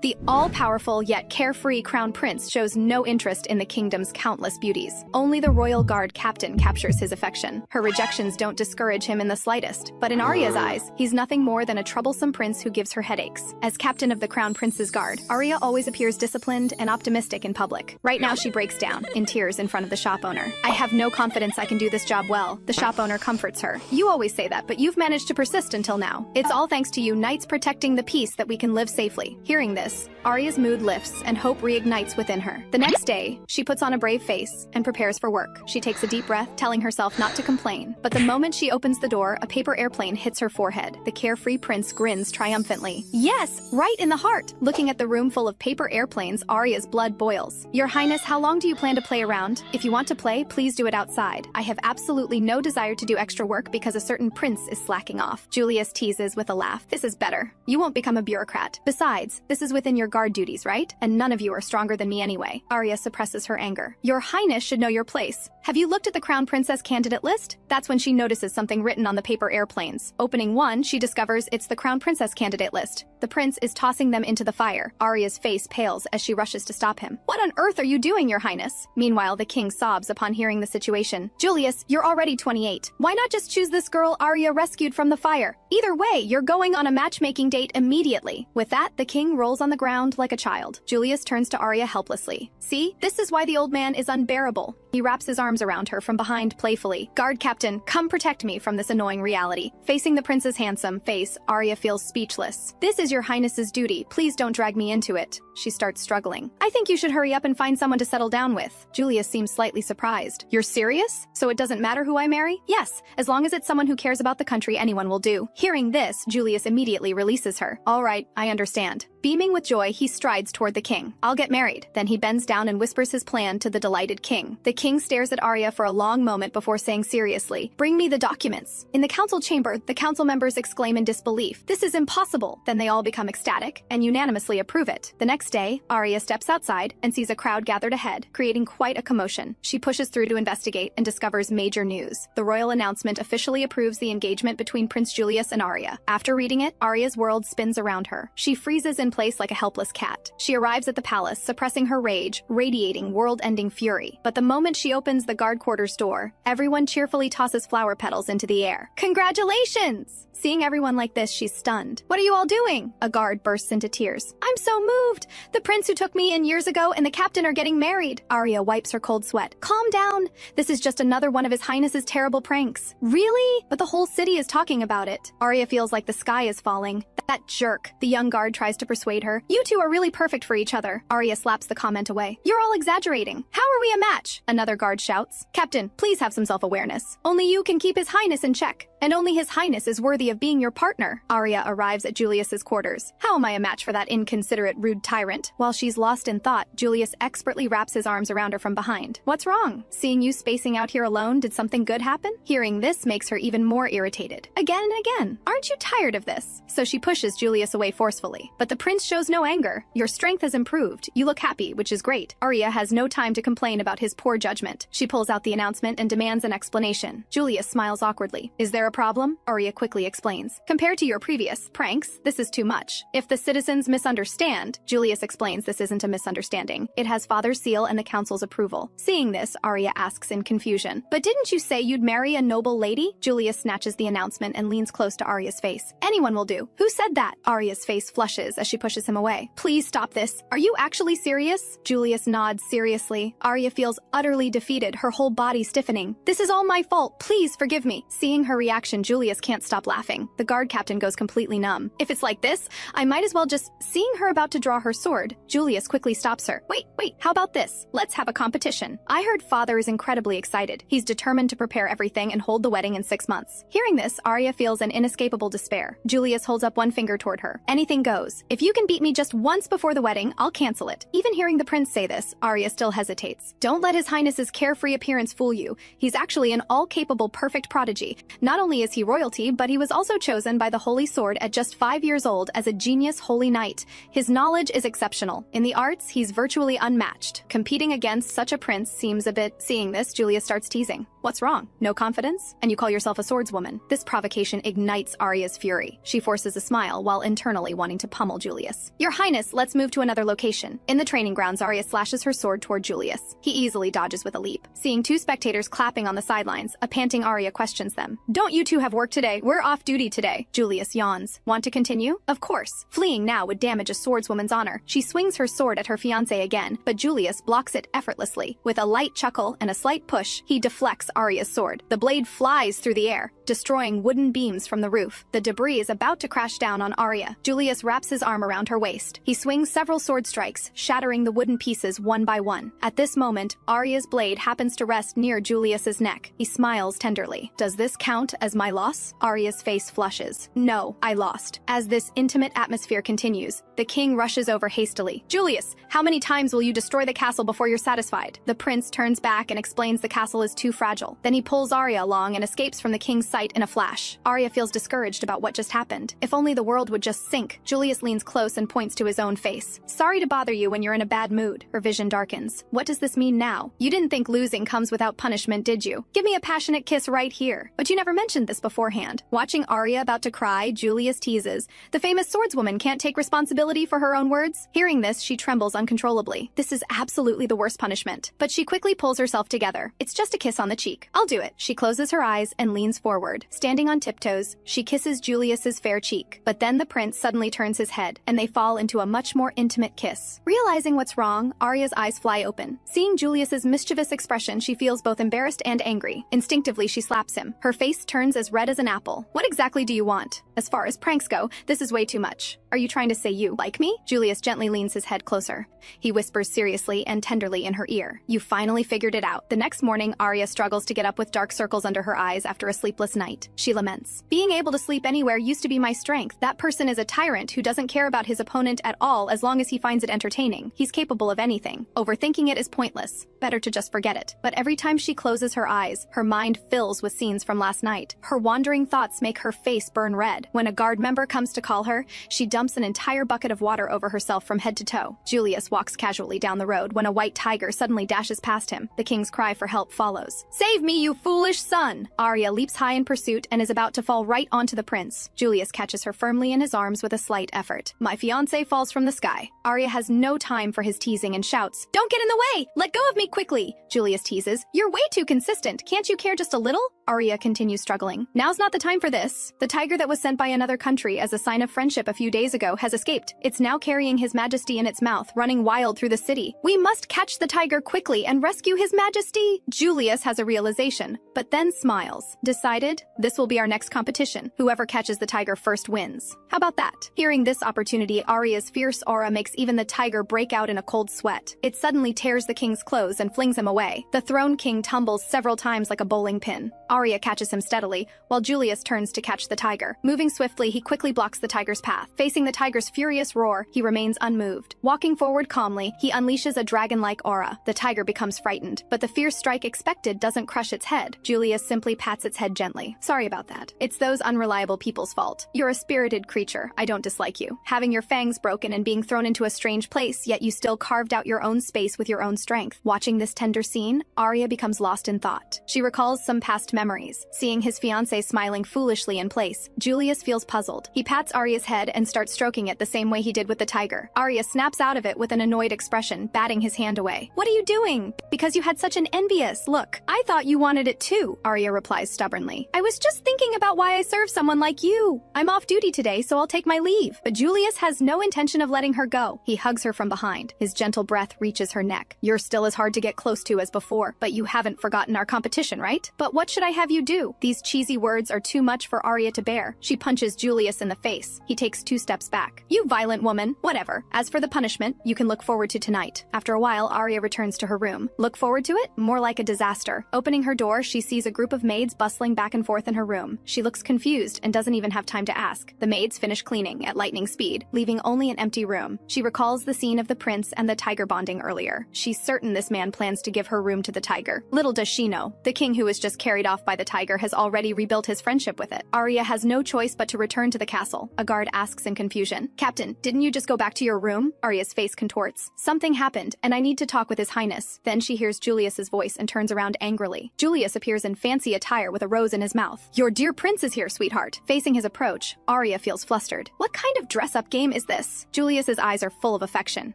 The all-powerful yet carefree crown prince shows no interest in the kingdom's countless beauties. Only the royal guard captain captures his affection. Her rejections don't discourage him in the slightest, but in Aria's eyes, he's nothing more than a troublesome prince who gives her headaches. As captain of the crown prince's guard, Aria always appears disciplined and optimistic in public. Right now she breaks down, in tears in front of the shop owner. "I have no confidence I can do this job well." The shop owner comforts her. "You always say that, but you've managed to persist until now. It's all thanks to you knights protecting the peace that we can live safely." Hearing this, Aria's mood lifts and hope reignites within her. The next day, she puts on a brave face and prepares for work. She takes a deep breath, telling herself not to complain. But the moment she opens the door, a paper airplane hits her forehead. The carefree prince grins triumphantly. Yes, right in the heart! Looking at the room full of paper airplanes, Aria's blood boils. "Your Highness, how long do you plan to play around? If you want to play, please do it outside. I have absolutely no desire to do extra work because a certain prince is slacking off." Julius teases with a laugh. "This is better. You won't become a bureaucrat. Besides, this is within your guard duties, right? And none of you are stronger than me anyway." Aria suppresses her anger. "Your Highness should know your place. Have you looked at the Crown Princess candidate list?" That's when she notices something written on the paper airplanes. Opening one, she discovers it's the Crown Princess candidate list. The prince is tossing them into the fire. Aria's face pales as she rushes to stop him. "What on earth are you doing, Your Highness?" Meanwhile, the king sobs upon hearing the situation. "Julius, you're already 28. Why not just choose this girl Aria rescued from the fire? Either way, you're going on a matchmaking date immediately." With that, the king rolls on the ground like a child. Julius turns to Aria helplessly. "See, this is why the old man is unbearable." He wraps his arms around her from behind playfully. "Guard captain, come protect me from this annoying reality." Facing the prince's handsome face, Aria feels speechless. "This is your highness's duty. Please don't drag me into it." She starts struggling. "I think you should hurry up and find someone to settle down with." Julius seems slightly surprised. "You're serious? So it doesn't matter who I marry?" "Yes, as long as it's someone who cares about the country, anyone will do." Hearing this, Julius immediately releases her. "All right, I understand." Beaming with joy, he strides toward the king. "I'll get married." Then he bends down and whispers his plan to the delighted king. The king stares at Aria for a long moment before saying seriously, "Bring me the documents." In the council chamber, the council members exclaim in disbelief. "This is impossible." Then they all become ecstatic and unanimously approve it. The next day, Aria steps outside and sees a crowd gathered ahead, creating quite a commotion. She pushes through to investigate and discovers major news. The royal announcement officially approves the engagement between Prince Julius and Aria. After reading it, Aria's world spins around her. She freezes in place like a helpless cat. She arrives at the palace, suppressing her rage, radiating world-ending fury. But the moment she opens the guard quarters door, everyone cheerfully tosses flower petals into the air. "Congratulations!" Seeing everyone like this, she's stunned. "What are you all doing?" A guard bursts into tears. "I'm so moved! The prince who took me in years ago and the captain are getting married." Aria wipes her cold sweat. "Calm down. This is just another one of his highness's terrible pranks." "Really? But the whole city is talking about it." Aria feels like the sky is falling. "That jerk." The young guard tries to persuade her. "You two are really perfect for each other." Aria slaps the comment away. "You're all exaggerating. How are we a match?" Another guard shouts. "Captain, please have some self-awareness. Only you can keep his highness in check. And only his highness is worthy of being your partner." Aria arrives at Julius's quarters. "How am I a match for that inconsiderate, rude tyrant?" While she's lost in thought, Julius expertly wraps his arms around her from behind. "What's wrong? Seeing you spacing out here alone, did something good happen?" Hearing this makes her even more irritated. Again and again. "Aren't you tired of this?" So she pushes Julius away forcefully. But the prince shows no anger. "Your strength has improved. You look happy, which is great." Aria has no time to complain about his poor judgment. She pulls out the announcement and demands an explanation. Julius smiles awkwardly. "Is there a problem?" Aria quickly explains. "Compared to your previous pranks, this is too much. If the citizens misunderstand," Julius explains this isn't a misunderstanding. It has father's seal and the council's approval. Seeing this, Aria asks in confusion, "But didn't you say you'd marry a noble lady?" Julius snatches the announcement and leans close to Aria's face. "Anyone will do." "Who said that?" Aria's face flushes as she pushes him away. "Please stop this. Are you actually serious?" Julius nods seriously. Aria feels utterly defeated, her whole body stiffening. "This is all my fault. Please forgive me." Seeing her reaction, Julius can't stop laughing. The guard captain goes completely numb. "If it's like this, I might as well just..." Seeing her about to draw her sword, Julius quickly stops her. Wait, how about this? Let's have a competition." I heard father is incredibly excited. He's determined to prepare everything and hold the wedding in 6 months. Hearing this, Aria feels an inescapable despair. Julius holds up one finger toward her. "Anything goes. If you can beat me just once before the wedding, I'll cancel it." Even hearing the prince say this, Aria still hesitates. "Don't let his highness's carefree appearance fool you. He's actually an all-capable, perfect prodigy. Not only is he royalty, but he was also chosen by the Holy Sword at just 5 years old as a genius holy knight. His knowledge is exceptional. In the arts, he's virtually unmatched. Competing against such a prince seems a bit..." Seeing this, Julius starts teasing. What's wrong? No confidence? And you call yourself a swordswoman? This provocation ignites Aria's fury. She forces a smile while internally wanting to pummel Julius. Your Highness, let's move to another location. In the training grounds, Aria slashes her sword toward Julius. He easily dodges with a leap. Seeing two spectators clapping on the sidelines, a panting Aria questions them. Don't you two have work today? We're off duty today. Julius yawns. Want to continue? Of course. Fleeing now would damage a swordswoman's honor. She swings her sword at her fiancé again, but Julius blocks it effortlessly. With a light chuckle and a slight push, he deflects Aria's sword. The blade flies through the air, destroying wooden beams from the roof. The debris is about to crash down on Aria. Julius wraps his arm around her waist. He swings several sword strikes, shattering the wooden pieces one by one. At this moment, Aria's blade happens to rest near Julius's neck. He smiles tenderly. Does this count as my loss? Aria's face flushes. No, I lost. As this intimate atmosphere continues, the king rushes over hastily. Julius, how many times will you destroy the castle before you're satisfied? The prince turns back and explains the castle is too fragile. Then he pulls Aria along and escapes from the king's sight in a flash. Aria feels discouraged about what just happened. If only the world would just sink. Julius leans close and points to his own face. Sorry to bother you when you're in a bad mood. Her vision darkens. What does this mean now? You didn't think losing comes without punishment, did you? Give me a passionate kiss right here. But you never mentioned this beforehand. Watching Aria about to cry, Julius teases. The famous swordswoman can't take responsibility for her own words. Hearing this, she trembles uncontrollably. This is absolutely the worst punishment. But she quickly pulls herself together. It's just a kiss on the cheek. I'll do it. She closes her eyes and leans forward. Standing on tiptoes, she kisses Julius's fair cheek. But then the prince suddenly turns his head, and they fall into a much more intimate kiss. Realizing what's wrong, Aria's eyes fly open. Seeing Julius's mischievous expression, she feels both embarrassed and angry. Instinctively, she slaps him. Her face turns as red as an apple. What exactly do you want? As far as pranks go, this is way too much. Are you trying to say you like me? Julius gently leans his head closer. He whispers seriously and tenderly in her ear. You finally figured it out. The next morning, Aria struggles to get up with dark circles under her eyes after a sleepless night. She laments. Being able to sleep anywhere used to be my strength. That person is a tyrant who doesn't care about his opponent at all as long as he finds it entertaining. He's capable of anything. Overthinking it is pointless. Better to just forget it. But every time she closes her eyes, her mind fills with scenes from last night. Her wandering thoughts make her face burn red. When a guard member comes to call her, she dumps an entire bucket of water over herself from head to toe. Julius walks casually down the road when a white tiger suddenly dashes past him. The king's cry for help follows. Save me, you foolish son! Aria leaps high in pursuit and is about to fall right onto the prince. Julius catches her firmly in his arms with a slight effort. My fiancé falls from the sky. Aria has no time for his teasing and shouts, Don't get in the way! Let go of me quickly! Julius teases, You're way too consistent. Can't you care just a little? Aria continues struggling. Now's not the time for this. The tiger that was sent by another country as a sign of friendship a few days ago has escaped. It's now carrying his majesty in its mouth, running wild through the city. We must catch the tiger quickly and rescue his majesty. Julius has a realization, but then smiles. Decided? This will be our next competition. Whoever catches the tiger first wins. How about that? Hearing this opportunity, Aria's fierce aura makes even the tiger break out in a cold sweat. It suddenly tears the king's clothes and flings him away. The throne king tumbles several times like a bowling pin. Aria catches him steadily, while Julius turns to catch the tiger. Moving swiftly, he quickly blocks the tiger's path. Facing the tiger's furious roar, he remains unmoved. Walking forward calmly, he unleashes a dragon-like aura. The tiger becomes frightened, but the fierce strike expected doesn't crush its head. Julius simply pats its head gently. Sorry about that. It's those unreliable people's fault. You're a spirited creature. I don't dislike you. Having your fangs broken and being thrown into a strange place, yet you still carved out your own space with your own strength. Watching this tender scene, Aria becomes lost in thought. She recalls some past memories. Seeing his fiancé smiling foolishly in place, Julius feels puzzled. He pats Aria's head and starts stroking it the same way he did with the tiger. Aria snaps out of it with an annoyed expression, batting his hand away. What are you doing? Because you had such an envious look. I thought you wanted it too, Aria replies stubbornly. I was just thinking about why I serve someone like you. I'm off duty today, so I'll take my leave. But Julius has no intention of letting her go. He hugs her from behind. His gentle breath reaches her neck. You're still as hard to get close to as before, but you haven't forgotten our competition, right? But what should I have you do? These cheesy words are too much for Aria to bear. She punches Julius in the face. He takes 2 steps back. You violent woman. Whatever. As for the punishment, you can look forward to tonight. After a while, Aria returns to her room. Look forward to it? More like a disaster. Opening her door, she sees a group of maids bustling back and forth in her room. She looks confused and doesn't even have time to ask. The maids finish cleaning at lightning speed, leaving only an empty room. She recalls the scene of the prince and the tiger bonding earlier. She's certain this man plans to give her room to the tiger. Little does she know, the king who was just carried off left by the tiger has already rebuilt his friendship with it. Aria has no choice but to return to the castle. A guard asks in confusion. Captain, didn't you just go back to your room? Aria's face contorts. Something happened, and I need to talk with His Highness. Then she hears Julius's voice and turns around angrily. Julius appears in fancy attire with a rose in his mouth. Your dear prince is here, sweetheart. Facing his approach, Aria feels flustered. What kind of dress-up game is this? Julius's eyes are full of affection.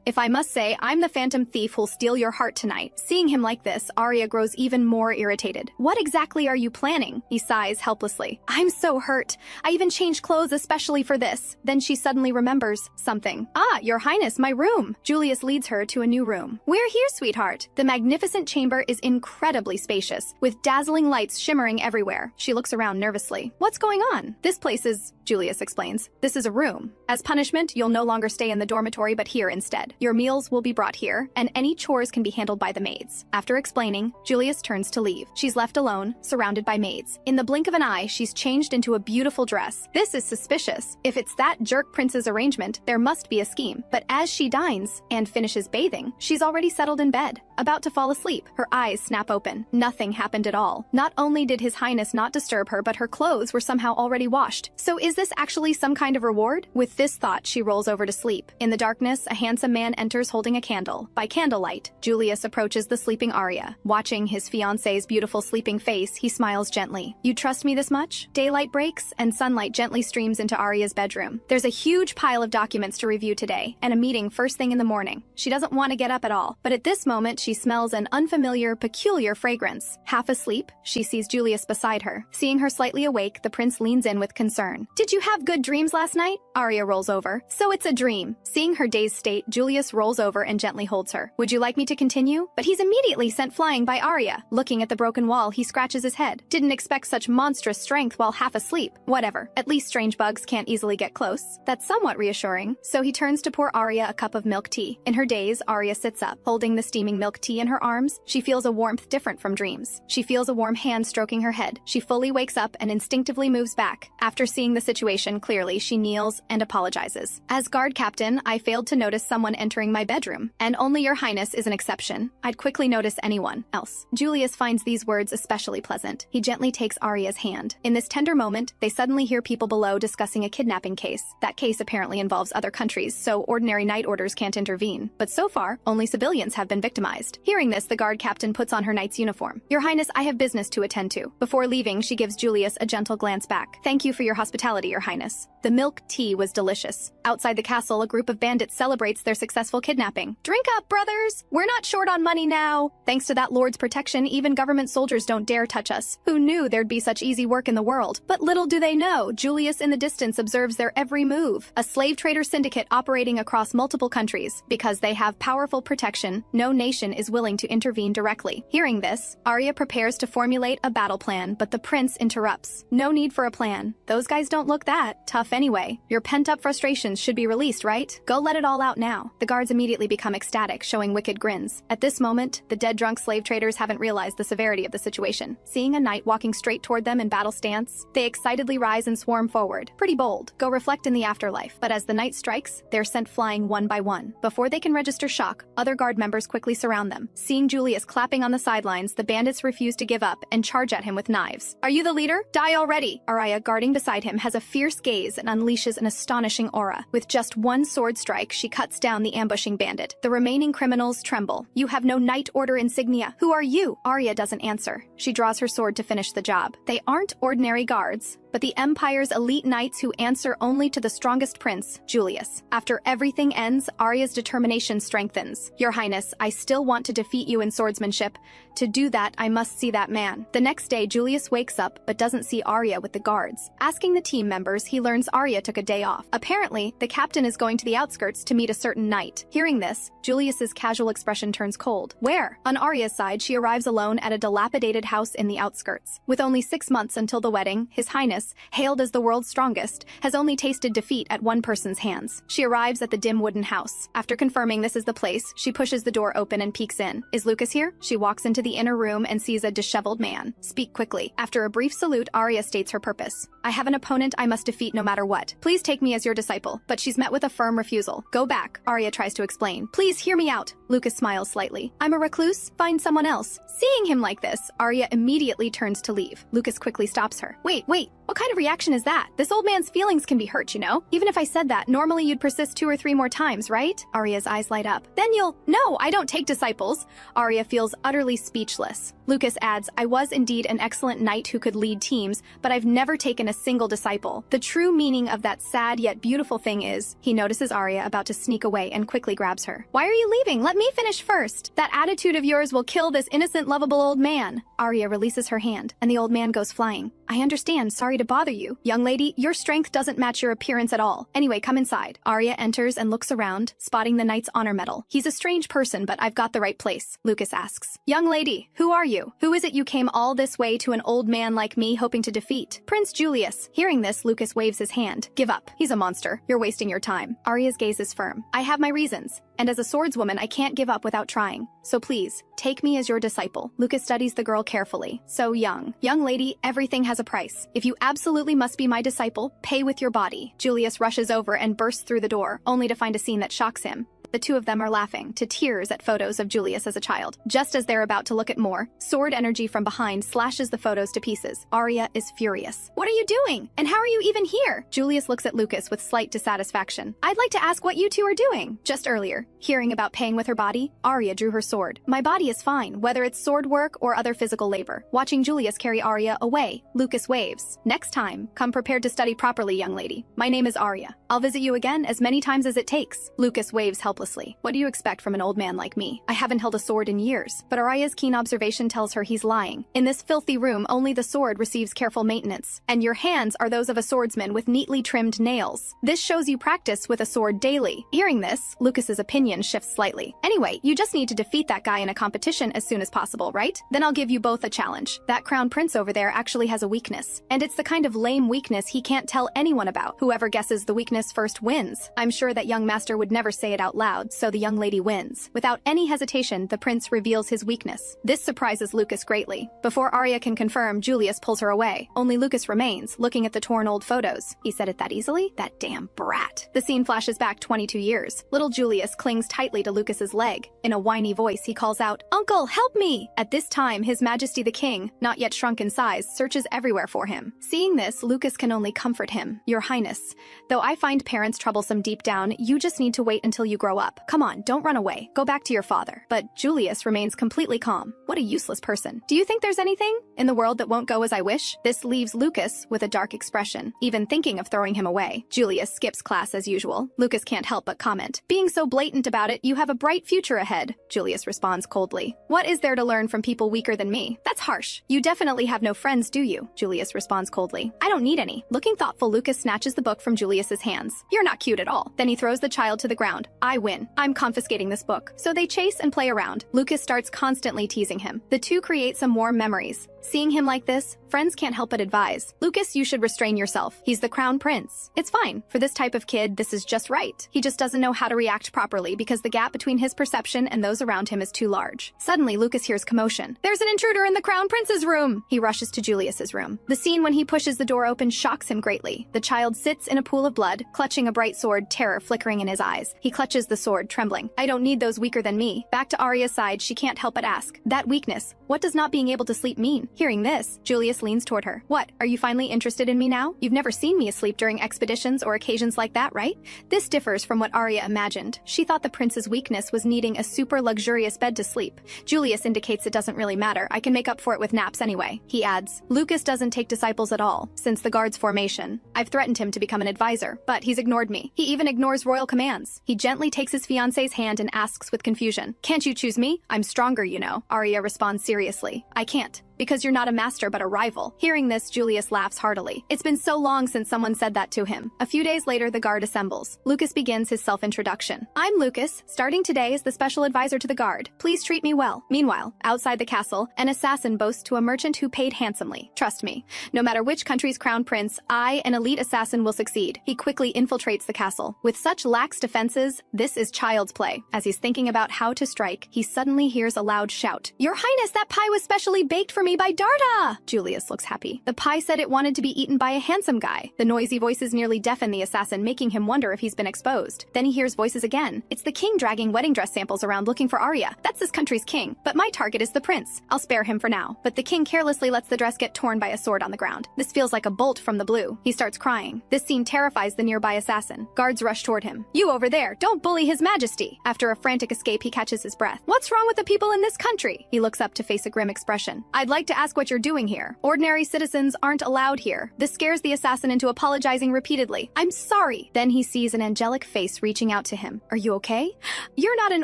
If I must say, I'm the phantom thief who'll steal your heart tonight. Seeing him like this, Aria grows even more irritated. What exactly are you planning? He sighs helplessly. I'm so hurt. I even changed clothes especially for this. Then she suddenly remembers something. Ah, your highness, my room. Julius leads her to a new room. We're here, sweetheart. The magnificent chamber is incredibly spacious, with dazzling lights shimmering everywhere. She looks around nervously. What's going on? This place is, Julius explains. This is a room. As punishment, you'll no longer stay in the dormitory but here instead. Your meals will be brought here, and any chores can be handled by the maids. After explaining, Julius turns to leave. She's left alone, surrounded by maids. In the blink of an eye, she's changed into a beautiful dress. This is suspicious. If it's that jerk prince's arrangement, there must be a scheme. But as she dines and finishes bathing, she's already settled in bed, about to fall asleep. Her eyes snap open. Nothing happened at all. Not only did His Highness not disturb her, but her clothes were somehow already washed. So is this actually some kind of reward? With this thought, she rolls over to sleep. In the darkness, a handsome man enters holding a candle. By candlelight, Julius approaches the sleeping Aria. Watching his fiancée's beautiful sleeping face, he smiles gently. You trust me this much? Daylight breaks, and sunlight gently streams into Aria's bedroom. There's a huge pile of documents to review today, and a meeting first thing in the morning. She doesn't want to get up at all, but at this moment, she smells an unfamiliar, peculiar fragrance. Half asleep, she sees Julius beside her. Seeing her slightly awake, the prince leans in with concern. Did you have good dreams last night? Aria rolls over. So it's a dream. Seeing her dazed state, Julius rolls over and gently holds her. Would you like me to continue? But he's immediately sent flying by Aria. Looking at the broken wall, he scratches his head. Didn't expect such monstrous strength while half asleep. Whatever. At least strange bugs can't easily get close. That's somewhat reassuring. So he turns to pour Aria a cup of milk tea. In her daze, Aria sits up, holding the steaming milk tea in her arms. She feels a warmth different from dreams. She feels a warm hand stroking her head. She fully wakes up and instinctively moves back. After seeing the situation clearly, she kneels and apologizes. As guard captain, I failed to notice someone entering my bedroom, and only your highness is an exception. I'd quickly notice anyone else. Julius finds these words especially pleasant. He gently takes Aria's hand. In this tender moment, they suddenly hear people below discussing a kidnapping case. That case apparently involves other countries, so ordinary night orders can't intervene. But so far, only civilians have been victimized. Hearing this, the guard captain puts on her knight's uniform. Your highness, I have business to attend to. Before leaving, she gives Julius a gentle glance back. Thank you for your hospitality, your highness. The milk tea was delicious. Outside the castle, a group of bandits celebrates their successful kidnapping. Drink up, brothers! We're not short on money now! Thanks to that lord's protection, even government soldiers don't dare touch us. Who knew there'd be such easy work in the world? But little do they know, Julius in the distance observes their every move. A slave trader syndicate operating across multiple countries. Because they have powerful protection, no nation is willing to intervene directly. Hearing this, Aria prepares to formulate a battle plan, but the prince interrupts. No need for a plan. Those guys don't look that tough anyway. Your pent-up frustrations should be released, right? Go let it all out now. The guards immediately become ecstatic, showing wicked grins. At this moment, the dead-drunk slave traders haven't realized the severity of the situation. Seeing a knight walking straight toward them in battle stance, they excitedly rise and swarm forward. Pretty bold. Go reflect in the afterlife. But as the knight strikes, they're sent flying one by one. Before they can register shock, other guard members quickly surround them. Seeing Julius clapping on the sidelines, the bandits refuse to give up and charge at him with knives. Are you the leader? Die already! Aria, guarding beside him, has a fierce gaze and unleashes an astonishing aura. With just one sword strike, she cuts down the ambushing bandit. The remaining criminals tremble. You have no knight order insignia. Who are you? Aria doesn't answer. She draws her sword to finish the job. They aren't ordinary guards, but the Empire's elite knights who answer only to the strongest prince, Julius. After everything ends, Aria's determination strengthens. Your Highness, I still want to defeat you in swordsmanship. To do that, I must see that man. The next day, Julius wakes up but doesn't see Aria with the guards. Asking the team members, he learns Aria took a day off. Apparently, the captain is going to the outskirts to meet a certain knight. Hearing this, Julius's casual expression turns cold. Where? On Aria's side, she arrives alone at a dilapidated house in the outskirts. With only 6 months until the wedding, His Highness Julius, hailed as the world's strongest, has only tasted defeat at one person's hands. She arrives at the dim wooden house. After confirming this is the place, she pushes the door open and peeks in. Is Lucas here? She walks into the inner room and sees a disheveled man. Speak quickly. After a brief salute, Aria states her purpose. I have an opponent I must defeat no matter what. Please take me as your disciple. But she's met with a firm refusal. Go back, Aria tries to explain. Please hear me out. Lucas smiles slightly. I'm a recluse. Find someone else. Seeing him like this, Aria immediately turns to leave. Lucas quickly stops her. Wait. What kind of reaction is that? This old man's feelings can be hurt, you know? Even if I said that, normally you'd persist 2 or 3 more times, right? Aria's eyes light up. Then you'll— No, I don't take disciples. Aria feels utterly speechless. Lucas adds, I was indeed an excellent knight who could lead teams, but I've never taken a single disciple. The true meaning of that sad yet beautiful thing is— He notices Aria about to sneak away and quickly grabs her. Why are you leaving? Let me finish first. That attitude of yours will kill this innocent, lovable old man. Aria releases her hand, and the old man goes flying. I understand. Sorry to bother you. Young lady, your strength doesn't match your appearance at all. Anyway, come inside. Aria enters and looks around, spotting the knight's honor medal. He's a strange person, but I've got the right place. Lucas asks. Young lady, who are you? Who is it you came all this way to an old man like me hoping to defeat? Prince Julius. Hearing this, Lucas waves his hand. Give up. He's a monster. You're wasting your time. Aria's gaze is firm. I have my reasons. And as a swordswoman, I can't give up without trying. So please, take me as your disciple. Lucas studies the girl carefully. So young. Young lady, everything has a price. If you absolutely must be my disciple, pay with your body. Julius rushes over and bursts through the door, only to find a scene that shocks him. The two of them are laughing to tears at photos of Julius as a child. Just as they're about to look at more, sword energy from behind slashes the photos to pieces. Aria is furious. What are you doing? And how are you even here? Julius looks at Lucas with slight dissatisfaction. I'd like to ask what you two are doing. Just earlier, hearing about paying with her body, Aria drew her sword. My body is fine, whether it's sword work or other physical labor. Watching Julius carry Aria away, Lucas waves. Next time, come prepared to study properly, young lady. My name is Aria. I'll visit you again as many times as it takes. Lucas waves helplessly. What do you expect from an old man like me? I haven't held a sword in years, but Aria's keen observation tells her he's lying. In this filthy room, only the sword receives careful maintenance, and your hands are those of a swordsman with neatly trimmed nails. This shows you practice with a sword daily. Hearing this, Lucas's opinion shifts slightly. Anyway, you just need to defeat that guy in a competition as soon as possible, right? Then I'll give you both a challenge. That crown prince over there actually has a weakness, and it's the kind of lame weakness he can't tell anyone about. Whoever guesses the weakness first wins. I'm sure that young master would never say it out loud, so the young lady wins. Without any hesitation, the prince reveals his weakness. This surprises Lucas greatly. Before Aria can confirm, Julius pulls her away. Only Lucas remains, looking at the torn old photos. He said it that easily? That damn brat. The scene flashes back 22 years. Little Julius clings tightly to Lucas's leg. In a whiny voice, he calls out, Uncle, help me! At this time, His Majesty the King, not yet shrunk in size, searches everywhere for him. Seeing this, Lucas can only comfort him. Your Highness, though I find parents troublesome deep down, you just need to wait until you grow up. Come on, don't run away. Go back to your father. But Julius remains completely calm. What a useless person. Do you think there's anything in the world that won't go as I wish? This leaves Lucas with a dark expression, even thinking of throwing him away. Julius skips class as usual. Lucas can't help but comment. Being so blatant about it, you have a bright future ahead. Julius responds coldly. What is there to learn from people weaker than me? That's harsh. You definitely have no friends, do you? Julius responds coldly. I don't need any. Looking thoughtful, Lucas snatches the book from Julius's hands. You're not cute at all. Then he throws the child to the ground. I win. I'm confiscating this book. So they chase and play around. Lucas starts constantly teasing him. The two create some warm memories. Seeing him like this, friends can't help but advise. Lucas, you should restrain yourself. He's the crown prince. It's fine. For this type of kid, this is just right. He just doesn't know how to react properly because the gap between his perception and those around him is too large. Suddenly, Lucas hears commotion. There's an intruder in the crown prince's room! He rushes to Julius's room. The scene when he pushes the door open shocks him greatly. The child sits in a pool of blood, clutching a bright sword, terror flickering in his eyes. He clutches the sword, trembling. I don't need those weaker than me. Back to Aria's side, she can't help but ask. That weakness, what does not being able to sleep mean? Hearing this, Julius leans toward her. What, are you finally interested in me now? You've never seen me asleep during expeditions or occasions like that, right? This differs from what Aria imagined. She thought the prince's weakness was needing a super luxurious bed to sleep. Julius indicates it doesn't really matter. I can make up for it with naps anyway. He adds, Lucas doesn't take disciples at all, since the guard's formation. I've threatened him to become an advisor, but he's ignored me. He even ignores royal commands. He gently takes his fiance's hand and asks with confusion, Can't you choose me? I'm stronger, you know. Aria responds seriously. I can't. because you're not a master but a rival. Hearing this, Julius laughs heartily. It's been so long since someone said that to him. A few days later, the guard assembles. Lucas begins his self-introduction. I'm Lucas, starting today as the special advisor to the guard. Please treat me well. Meanwhile, outside the castle, an assassin boasts to a merchant who paid handsomely. Trust me, no matter which country's crown prince, I, an elite assassin, will succeed. He quickly infiltrates the castle. With such lax defenses, this is child's play. As he's thinking about how to strike, he suddenly hears a loud shout. Your Highness, that pie was specially baked for me by Darda! Julius looks happy. The pie said it wanted to be eaten by a handsome guy. The noisy voices nearly deafen the assassin, making him wonder if he's been exposed. Then he hears voices again. It's the king dragging wedding dress samples around looking for Aria. That's this country's king, but my target is the prince. I'll spare him for now. But the king carelessly lets the dress get torn by a sword on the ground. This feels like a bolt from the blue. He starts crying. This scene terrifies the nearby assassin. Guards rush toward him. You over there, don't bully his majesty. After a frantic escape, he catches his breath. What's wrong with the people in this country? He looks up to face a grim expression. I'd like to ask what you're doing here. Ordinary citizens aren't allowed here. This scares the assassin into apologizing repeatedly. I'm sorry. Then he sees an angelic face reaching out to him. Are you okay? You're not an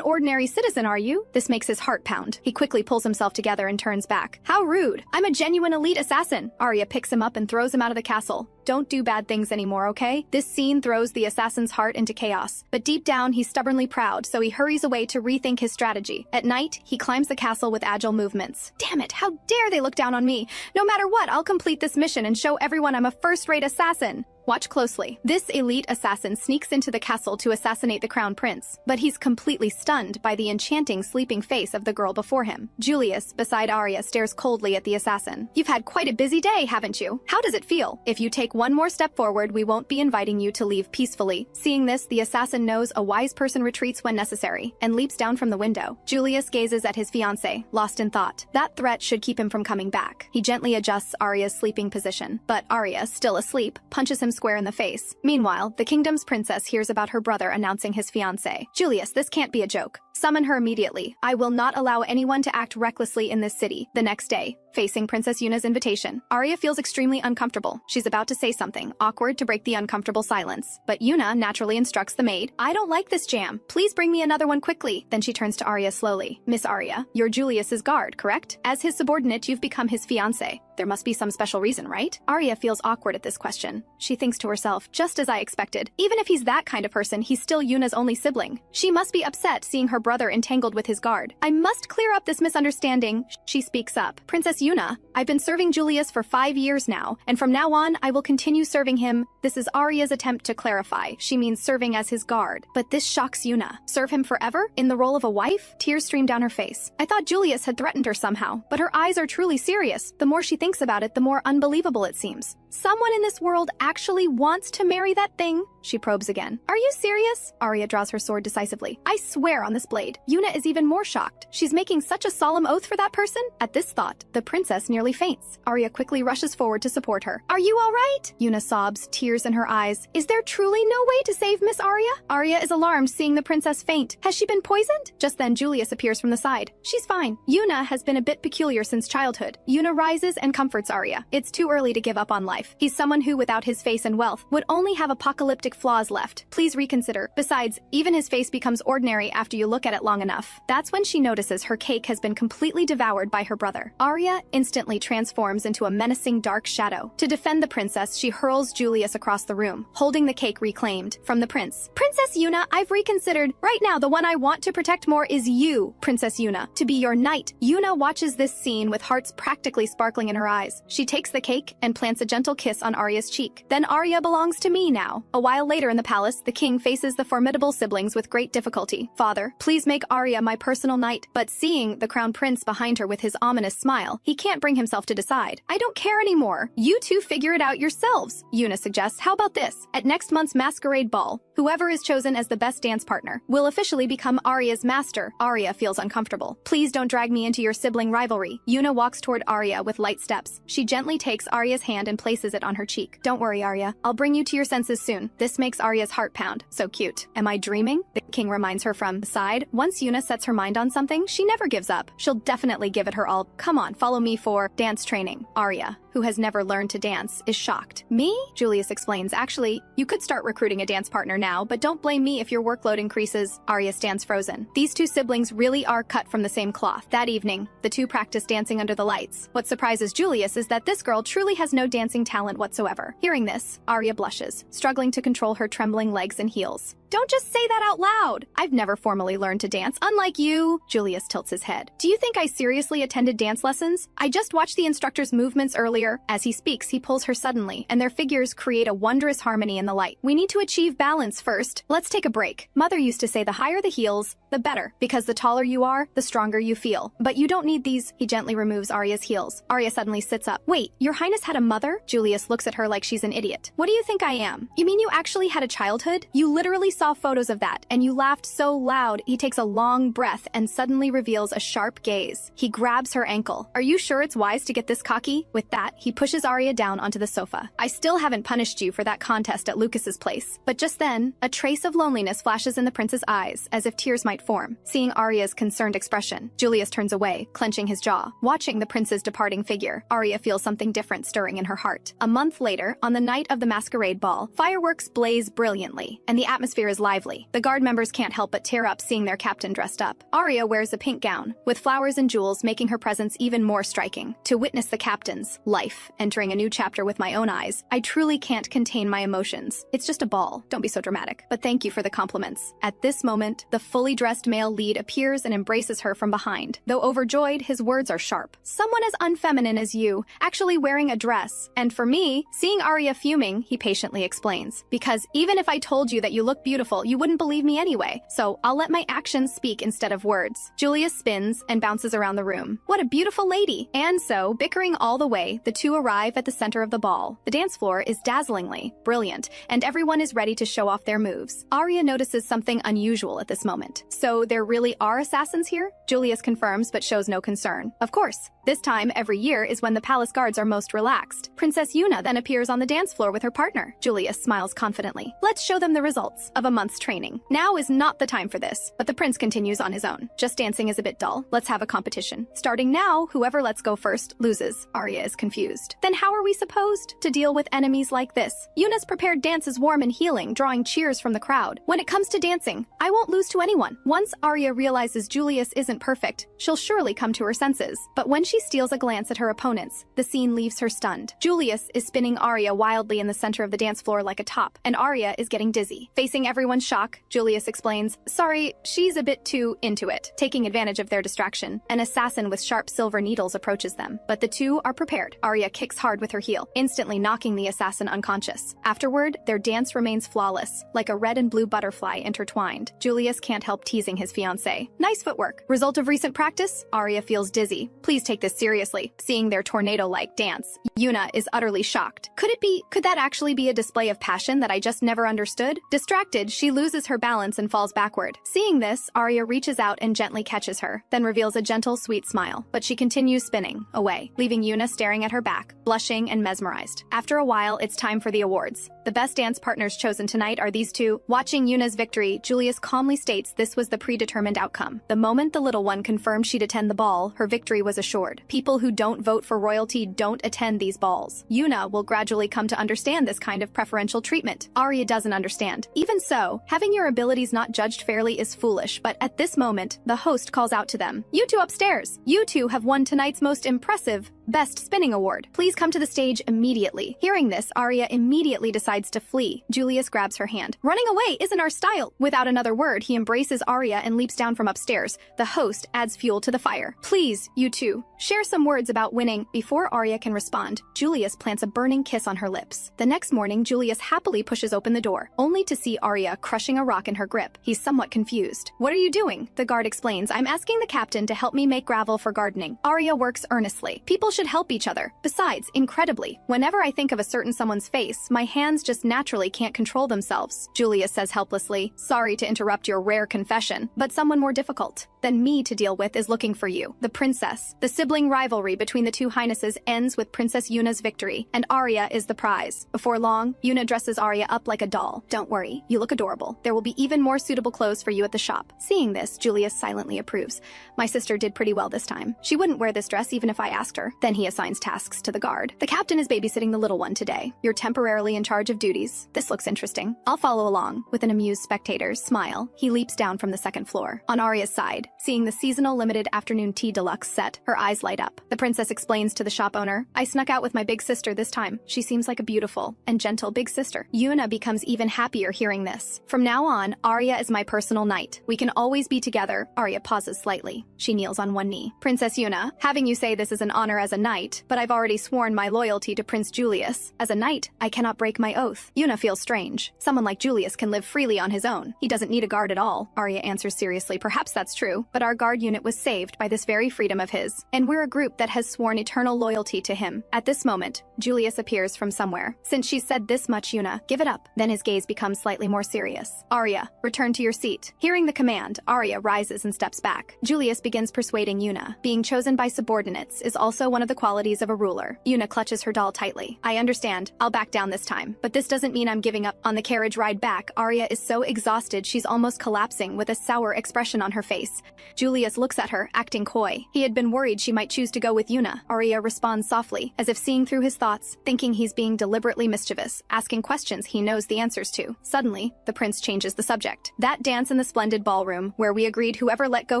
ordinary citizen, are you? This makes his heart pound. He quickly pulls himself together and turns back. How rude. I'm a genuine elite assassin. Aria picks him up and throws him out of the castle. Don't do bad things anymore, okay? This scene throws the assassin's heart into chaos. But deep down, he's stubbornly proud, so he hurries away to rethink his strategy. At night, he climbs the castle with agile movements. Damn it, how dare they look down on me? No matter what, I'll complete this mission and show everyone I'm a first-rate assassin. Watch closely. This elite assassin sneaks into the castle to assassinate the crown prince, but he's completely stunned by the enchanting sleeping face of the girl before him. Julius, beside Aria, stares coldly at the assassin. You've had quite a busy day, haven't you? How does it feel? If you take one more step forward, we won't be inviting you to leave peacefully. Seeing this, the assassin knows a wise person retreats when necessary and leaps down from the window. Julius gazes at his fiancée, lost in thought. That threat should keep him from coming back. He gently adjusts Aria's sleeping position, but Aria, still asleep, punches him square in the face. Meanwhile, the kingdom's princess hears about her brother announcing his fiancé. Julius, this can't be a joke. Summon her immediately. I will not allow anyone to act recklessly in this city. The next day, facing Princess Yuna's invitation, Aria feels extremely uncomfortable. She's about to say something, awkward to break the uncomfortable silence. But Yuna naturally instructs the maid, I don't like this jam. Please bring me another one quickly. Then she turns to Aria slowly. Miss Aria, you're Julius's guard, correct? As his subordinate, you've become his fiancé. There must be some special reason, right? Aria feels awkward at this question. She thinks to herself, just as I expected. Even if he's that kind of person, he's still Yuna's only sibling. She must be upset seeing her brother entangled with his guard. I must clear up this misunderstanding. She speaks up. Princess Yuna, I've been serving Julius for 5 years now, and from now on, I will continue serving him. This is Aria's attempt to clarify. She means serving as his guard. But this shocks Yuna. Serve him forever? In the role of a wife? Tears stream down her face. I thought Julius had threatened her somehow, but her eyes are truly serious. The more she thinks about it, the more unbelievable it seems. Someone in this world actually wants to marry that thing? She probes again. Are you serious? Aria draws her sword decisively. I swear on this blade. Yuna is even more shocked. She's making such a solemn oath for that person? At this thought, the princess nearly faints. Aria quickly rushes forward to support her. Are you all right? Yuna sobs, tears in her eyes. Is there truly no way to save Miss Aria? Aria is alarmed seeing the princess faint. Has she been poisoned? Just then, Julius appears from the side. She's fine. Yuna has been a bit peculiar since childhood. Yuna rises and comforts Aria. It's too early to give up on life. He's someone who, without his face and wealth, would only have apocalyptic flaws left. Please reconsider. Besides, even his face becomes ordinary after you look at it long enough. That's when she notices her cake has been completely devoured by her brother. Aria instantly transforms into a menacing dark shadow. To defend the princess, she hurls Julius across the room, holding the cake reclaimed from the prince. Princess Yuna, I've reconsidered. Right now, the one I want to protect more is you, Princess Yuna, to be your knight. Yuna watches this scene with hearts practically sparkling in her eyes. She takes the cake and plants a gentle kiss on Aria's cheek. Then Aria belongs to me now. A while later in the palace, the king faces the formidable siblings with great difficulty. Father, please make Aria my personal knight. But seeing the crown prince behind her with his ominous smile, he can't bring himself to decide. I don't care anymore. You two figure it out yourselves. Yuna suggests, how about this? At next month's masquerade ball, whoever is chosen as the best dance partner will officially become Aria's master. Aria feels uncomfortable. Please don't drag me into your sibling rivalry. Yuna walks toward Aria with light steps. She gently takes Aria's hand and places it on her cheek. Don't worry, Aria. I'll bring you to your senses soon. This makes Aria's heart pound. So cute. Am I dreaming? The king reminds her from the side. once Yuna sets her mind on something, she never gives up. She'll definitely give it her all. Come on, follow me for dance training. Aria, who has never learned to dance, is shocked. Me? Julius explains, actually, you could start recruiting a dance partner now, but don't blame me if your workload increases. Aria stands frozen. These two siblings really are cut from the same cloth. That evening, the two practice dancing under the lights. What surprises Julius is that this girl truly has no dancing talent whatsoever. Hearing this, Aria blushes, struggling to control her trembling legs and heels. Don't just say that out loud. I've never formally learned to dance, unlike you. Julius tilts his head. Do you think I seriously attended dance lessons? I just watched the instructor's movements earlier. As he speaks, he pulls her suddenly, and their figures create a wondrous harmony in the light. We need to achieve balance first. Let's take a break. Mother used to say the higher the heels, the better, because the taller you are, the stronger you feel. But you don't need these. He gently removes Aria's heels. Aria suddenly sits up. Wait, your highness had a mother? Julius looks at her like she's an idiot. What do you think I am? You mean you actually had a childhood? You literally saw photos of that, and you laughed so loud. He takes a long breath and suddenly reveals a sharp gaze. He grabs her ankle. Are you sure it's wise to get this cocky? With that, he pushes Aria down onto the sofa. I still haven't punished you for that contest at Lucas's place. But just then, a trace of loneliness flashes in the prince's eyes, as if tears might form. Seeing Aria's concerned expression, Julius turns away, clenching his jaw. Watching the prince's departing figure, Aria feels something different stirring in her heart. A month later, on the night of the masquerade ball, fireworks blaze brilliantly, and the atmosphere is lively. The guard members can't help but tear up seeing their captain dressed up. Aria wears a pink gown, with flowers and jewels making her presence even more striking. To witness the captain's life entering a new chapter with my own eyes, I truly can't contain my emotions. It's just a ball. Don't be so dramatic. But thank you for the compliments. At this moment, the fully dressed male lead appears and embraces her from behind. Though overjoyed, his words are sharp. Someone as unfeminine as you, actually wearing a dress. And for me, seeing Aria fuming, he patiently explains. Because even if I told you that you look beautiful, you wouldn't believe me anyway, so I'll let my actions speak instead of words. Julius spins and bounces around the room. What a beautiful lady! And so, bickering all the way, the two arrive at the center of the ball. The dance floor is dazzlingly brilliant, and everyone is ready to show off their moves. Aria notices something unusual at this moment. So there really are assassins here? Julius confirms but shows no concern. Of course. This time every year is when the palace guards are most relaxed. Princess Yuna then appears on the dance floor with her partner. Julius smiles confidently. Let's show them the results of a month's training. Now is not the time for this, but the prince continues on his own. Just dancing is a bit dull. Let's have a competition. Starting now, whoever lets go first loses. Aria is confused. Then how are we supposed to deal with enemies like this? Yuna's prepared dance is warm and healing, drawing cheers from the crowd. When it comes to dancing, I won't lose to anyone. Once Aria realizes Julius isn't perfect, she'll surely come to her senses. But when she steals a glance at her opponents, the scene leaves her stunned. Julius is spinning Aria wildly in the center of the dance floor like a top, and Aria is getting dizzy. Facing everyone's shock, Julius explains, sorry, she's a bit too into it. Taking advantage of their distraction, an assassin with sharp silver needles approaches them. But the two are prepared. Aria kicks hard with her heel, instantly knocking the assassin unconscious. Afterward, their dance remains flawless, like a red and blue butterfly intertwined. Julius can't help teasing his fiancée. Nice footwork. Result of recent practice? Aria feels dizzy. Please take this seriously. Seeing their tornado-like dance, Yuna is utterly shocked. Could that actually be a display of passion that I just never understood? Distracted, she loses her balance and falls backward. Seeing this, Aria reaches out and gently catches her, then reveals a gentle, sweet smile. But she continues spinning away, leaving Yuna staring at her back, blushing and mesmerized. After a while, it's time for the awards. The best dance partners chosen tonight are these two. Watching Yuna's victory, Julius calmly states this was the predetermined outcome. The moment the little one confirmed she'd attend the ball, her victory was assured. People who don't vote for royalty don't attend these balls. Yuna will gradually come to understand this kind of preferential treatment. Aria doesn't understand. Even so, having your abilities not judged fairly is foolish, but at this moment, the host calls out to them. You two upstairs. You two have won tonight's most impressive Best Spinning Award. Please come to the stage immediately. Hearing this, Aria immediately decides to flee. Julius grabs her hand. Running away isn't our style. Without another word, he embraces Aria and leaps down from upstairs. The host adds fuel to the fire. Please, you two, share some words about winning. Before Aria can respond, Julius plants a burning kiss on her lips. The next morning, Julius happily pushes open the door, only to see Aria crushing a rock in her grip. He's somewhat confused. What are you doing? The guard explains. I'm asking the captain to help me make gravel for gardening. Aria works earnestly. People should help each other. Besides, incredibly, whenever I think of a certain someone's face, my hands just naturally can't control themselves. Julius says helplessly, sorry to interrupt your rare confession, but someone more difficult than me to deal with is looking for you. The princess. The sibling rivalry between the two highnesses ends with Princess Yuna's victory, and Aria is the prize. Before long, Yuna dresses Aria up like a doll. Don't worry, you look adorable. There will be even more suitable clothes for you at the shop. Seeing this, Julius silently approves. My sister did pretty well this time. She wouldn't wear this dress even if I asked her. Then he assigns tasks to the guard. The captain is babysitting the little one today. You're temporarily in charge of duties. This looks interesting. I'll follow along. With an amused spectator's smile, he leaps down from the second floor. On Aria's side, seeing the seasonal limited afternoon tea deluxe set, her eyes light up. The princess explains to the shop owner, I snuck out with my big sister this time. She seems like a beautiful and gentle big sister. Yuna becomes even happier hearing this. From now on, Aria is my personal knight. We can always be together. Aria pauses slightly. She kneels on one knee. Princess Yuna, having you say this is an honor as a knight, but I've already sworn my loyalty to Prince Julius. As a knight, I cannot break my oath. Yuna feels strange. Someone like Julius can live freely on his own. He doesn't need a guard at all. Aria answers seriously, perhaps that's true, but our guard unit was saved by this very freedom of his, and we're a group that has sworn eternal loyalty to him. At this moment, Julius appears from somewhere. Since she said this much, Yuna, give it up. Then his gaze becomes slightly more serious. Aria, return to your seat. Hearing the command, Aria rises and steps back. Julius begins persuading Yuna. Being chosen by subordinates is also one of the qualities of a ruler. Yuna clutches her doll tightly. I understand. I'll back down this time, but this doesn't mean I'm giving up. On the carriage ride back, Aria is so exhausted she's almost collapsing with a sour expression on her face. Julius looks at her, acting coy. He had been worried she might choose to go with Yuna. Aria responds softly, as if seeing through his thoughts, thinking he's being deliberately mischievous, asking questions he knows the answers to. Suddenly, the prince changes the subject. That dance in the splendid ballroom, where we agreed whoever let go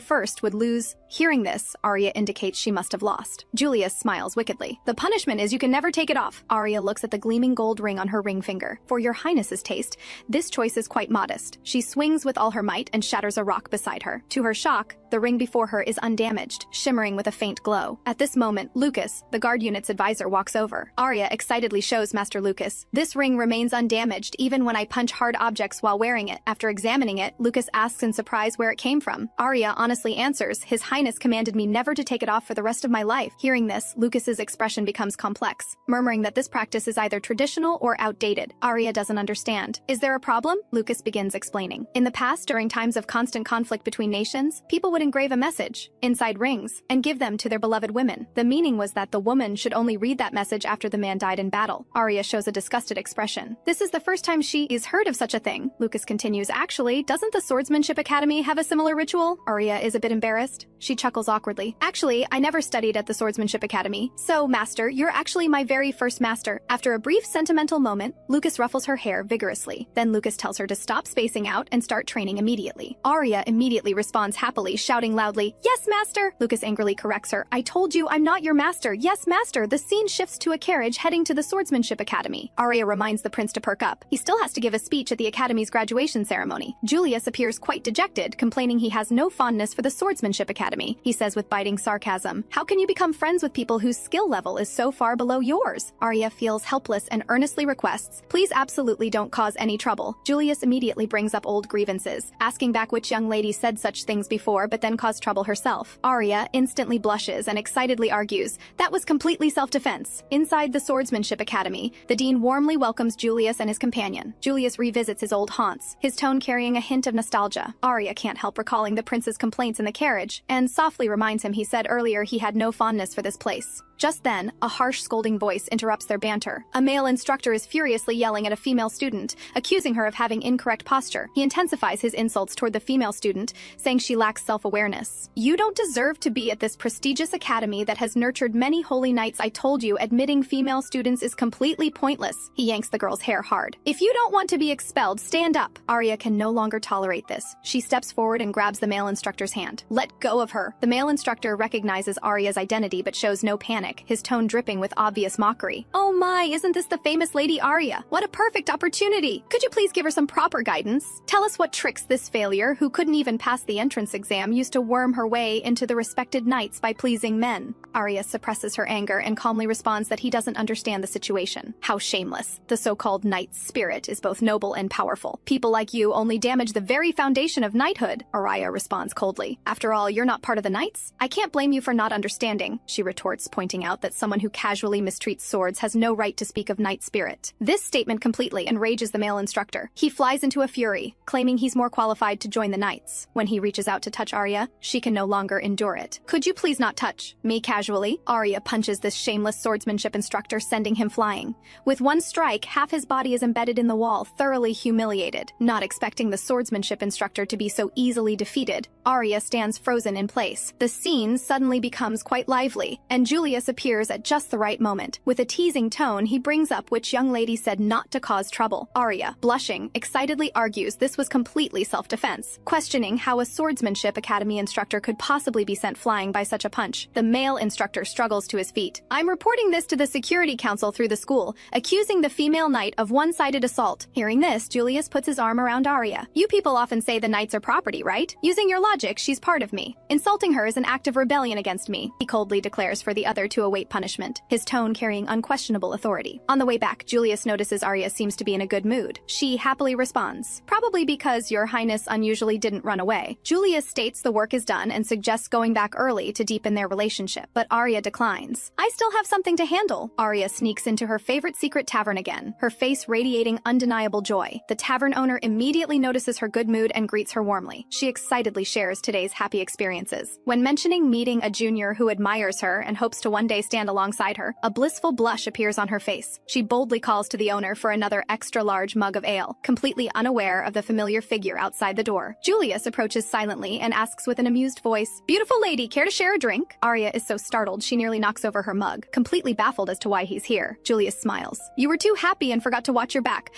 first would lose. Hearing this, Aria indicates she must have lost. Julius smiles wickedly. The punishment is you can never take it off. Aria looks at the gleaming gold ring on her ring finger. For your highness's taste, this choice is quite modest. She swings with all her might and shatters a rock beside her. To her shock, the ring before her is undamaged, shimmering with a faint glow. At this moment, Lucas, the guard unit's advisor, walks over. Aria excitedly shows Master Lucas. This ring remains undamaged even when I punch hard objects while wearing it. After examining it, Lucas asks in surprise where it came from. Aria honestly answers, His Highness commanded me never to take it off for the rest of my life. Hearing this, Lucas's expression becomes complex, murmuring that this practice is either traditional or outdated. Aria doesn't understand. Is there a problem? Lucas begins explaining. In the past, during times of constant conflict between nations, people would engrave a message inside rings and give them to their beloved women. The meaning was that the woman should only read that message after the man died in battle. Aria shows a disgusted expression. This is the first time she's heard of such a thing. Lucas continues, actually, doesn't the Swordsmanship Academy have a similar ritual? Aria is a bit embarrassed. She chuckles awkwardly. Actually, I never studied at the Swordsmanship Academy. So, Master, you're actually my very first master. After a brief sentimental moment, Lucas ruffles her hair vigorously. Then Lucas tells her to stop spacing out and start training immediately. Aria immediately responds happily, shouting loudly, Yes, Master! Lucas angrily corrects her. I told you I'm not your master. Yes, Master! The scene shifts to a carriage heading to the Swordsmanship Academy. Aria reminds the prince to perk up. He still has to give a speech at the Academy's graduation ceremony. Julius appears quite dejected, complaining he has no fondness for the Swordsmanship Academy. He says with biting sarcasm, How can you become friends with people whose skill level is so far below yours? Aria feels helpless and earnestly requests, Please absolutely don't cause any trouble. Julius immediately brings up old grievances, asking back which young lady said such things before but then caused trouble herself. Aria instantly blushes and excitedly argues, That was completely self-defense. Inside the Swordsmanship Academy, the dean warmly welcomes Julius and his companion. Julius revisits his old haunts, his tone carrying a hint of nostalgia. Aria can't help recalling the prince's complaints in the carriage, and softly reminds him he said earlier he had no fondness for this place. Just then, a harsh scolding voice interrupts their banter. A male instructor is furiously yelling at a female student, accusing her of having incorrect posture. He intensifies his insults toward the female student, saying she lacks self-awareness. You don't deserve to be at this prestigious academy that has nurtured many holy knights. I told you, admitting female students is completely pointless. He yanks the girl's hair hard. If you don't want to be expelled, stand up. Aria can no longer tolerate this. She steps forward and grabs the male instructor's hand. Let go of her. The male instructor recognizes Aria's identity but shows no panic, his tone dripping with obvious mockery. Oh my, isn't this the famous Lady Aria? What a perfect opportunity! Could you please give her some proper guidance? Tell us what tricks this failure, who couldn't even pass the entrance exam, used to worm her way into the respected knights by pleasing men. Aria suppresses her anger and calmly responds that he doesn't understand the situation. How shameless. The so-called knight's spirit is both noble and powerful. People like you only damage the very foundation of knighthood, Aria responds coldly. After all, you're not part of the knights? I can't blame you for not understanding, she retorts, pointing out that someone who casually mistreats swords has no right to speak of knight spirit. This statement completely enrages the male instructor. He flies into a fury, claiming he's more qualified to join the knights. When he reaches out to touch Aria, she can no longer endure it. Could you please not touch me casually? Aria punches this shameless swordsmanship instructor, sending him flying. With one strike, half his body is embedded in the wall, thoroughly humiliated. Not expecting the swordsmanship instructor to be so easily defeated, Aria stands frozen in place. The scene suddenly becomes quite lively, and Julius appears at just the right moment. With a teasing tone, he brings up which young lady said not to cause trouble. Aria, blushing, excitedly argues this was completely self-defense, questioning how a swordsmanship academy instructor could possibly be sent flying by such a punch. The male instructor struggles to his feet. I'm reporting this to the security council through the school, accusing the female knight of one-sided assault. Hearing this, Julius puts his arm around Aria. You people often say the knights are property, right? Using your logic, she's part of me. Insulting her is an act of rebellion against me, he coldly declares for the other to await punishment, his tone carrying unquestionable authority. On the way back, Julius notices Aria seems to be in a good mood. She happily responds, probably because your highness unusually didn't run away. Julius states the work is done and suggests going back early to deepen their relationship, but Aria declines. I still have something to handle. Aria sneaks into her favorite secret tavern again, her face radiating undeniable joy. The tavern owner immediately notices her good mood and greets her warmly. She excitedly shares today's happy experiences. When mentioning meeting a junior who admires her and hopes to one day stand alongside her, a blissful blush appears on her face. She boldly calls to the owner for another extra-large mug of ale, completely unaware of the familiar figure outside the door. Julius approaches silently and asks with an amused voice, "Beautiful lady, care to share a drink?" Aria is so startled she nearly knocks over her mug, completely baffled as to why he's here. Julius smiles. You were too happy and forgot to watch your back.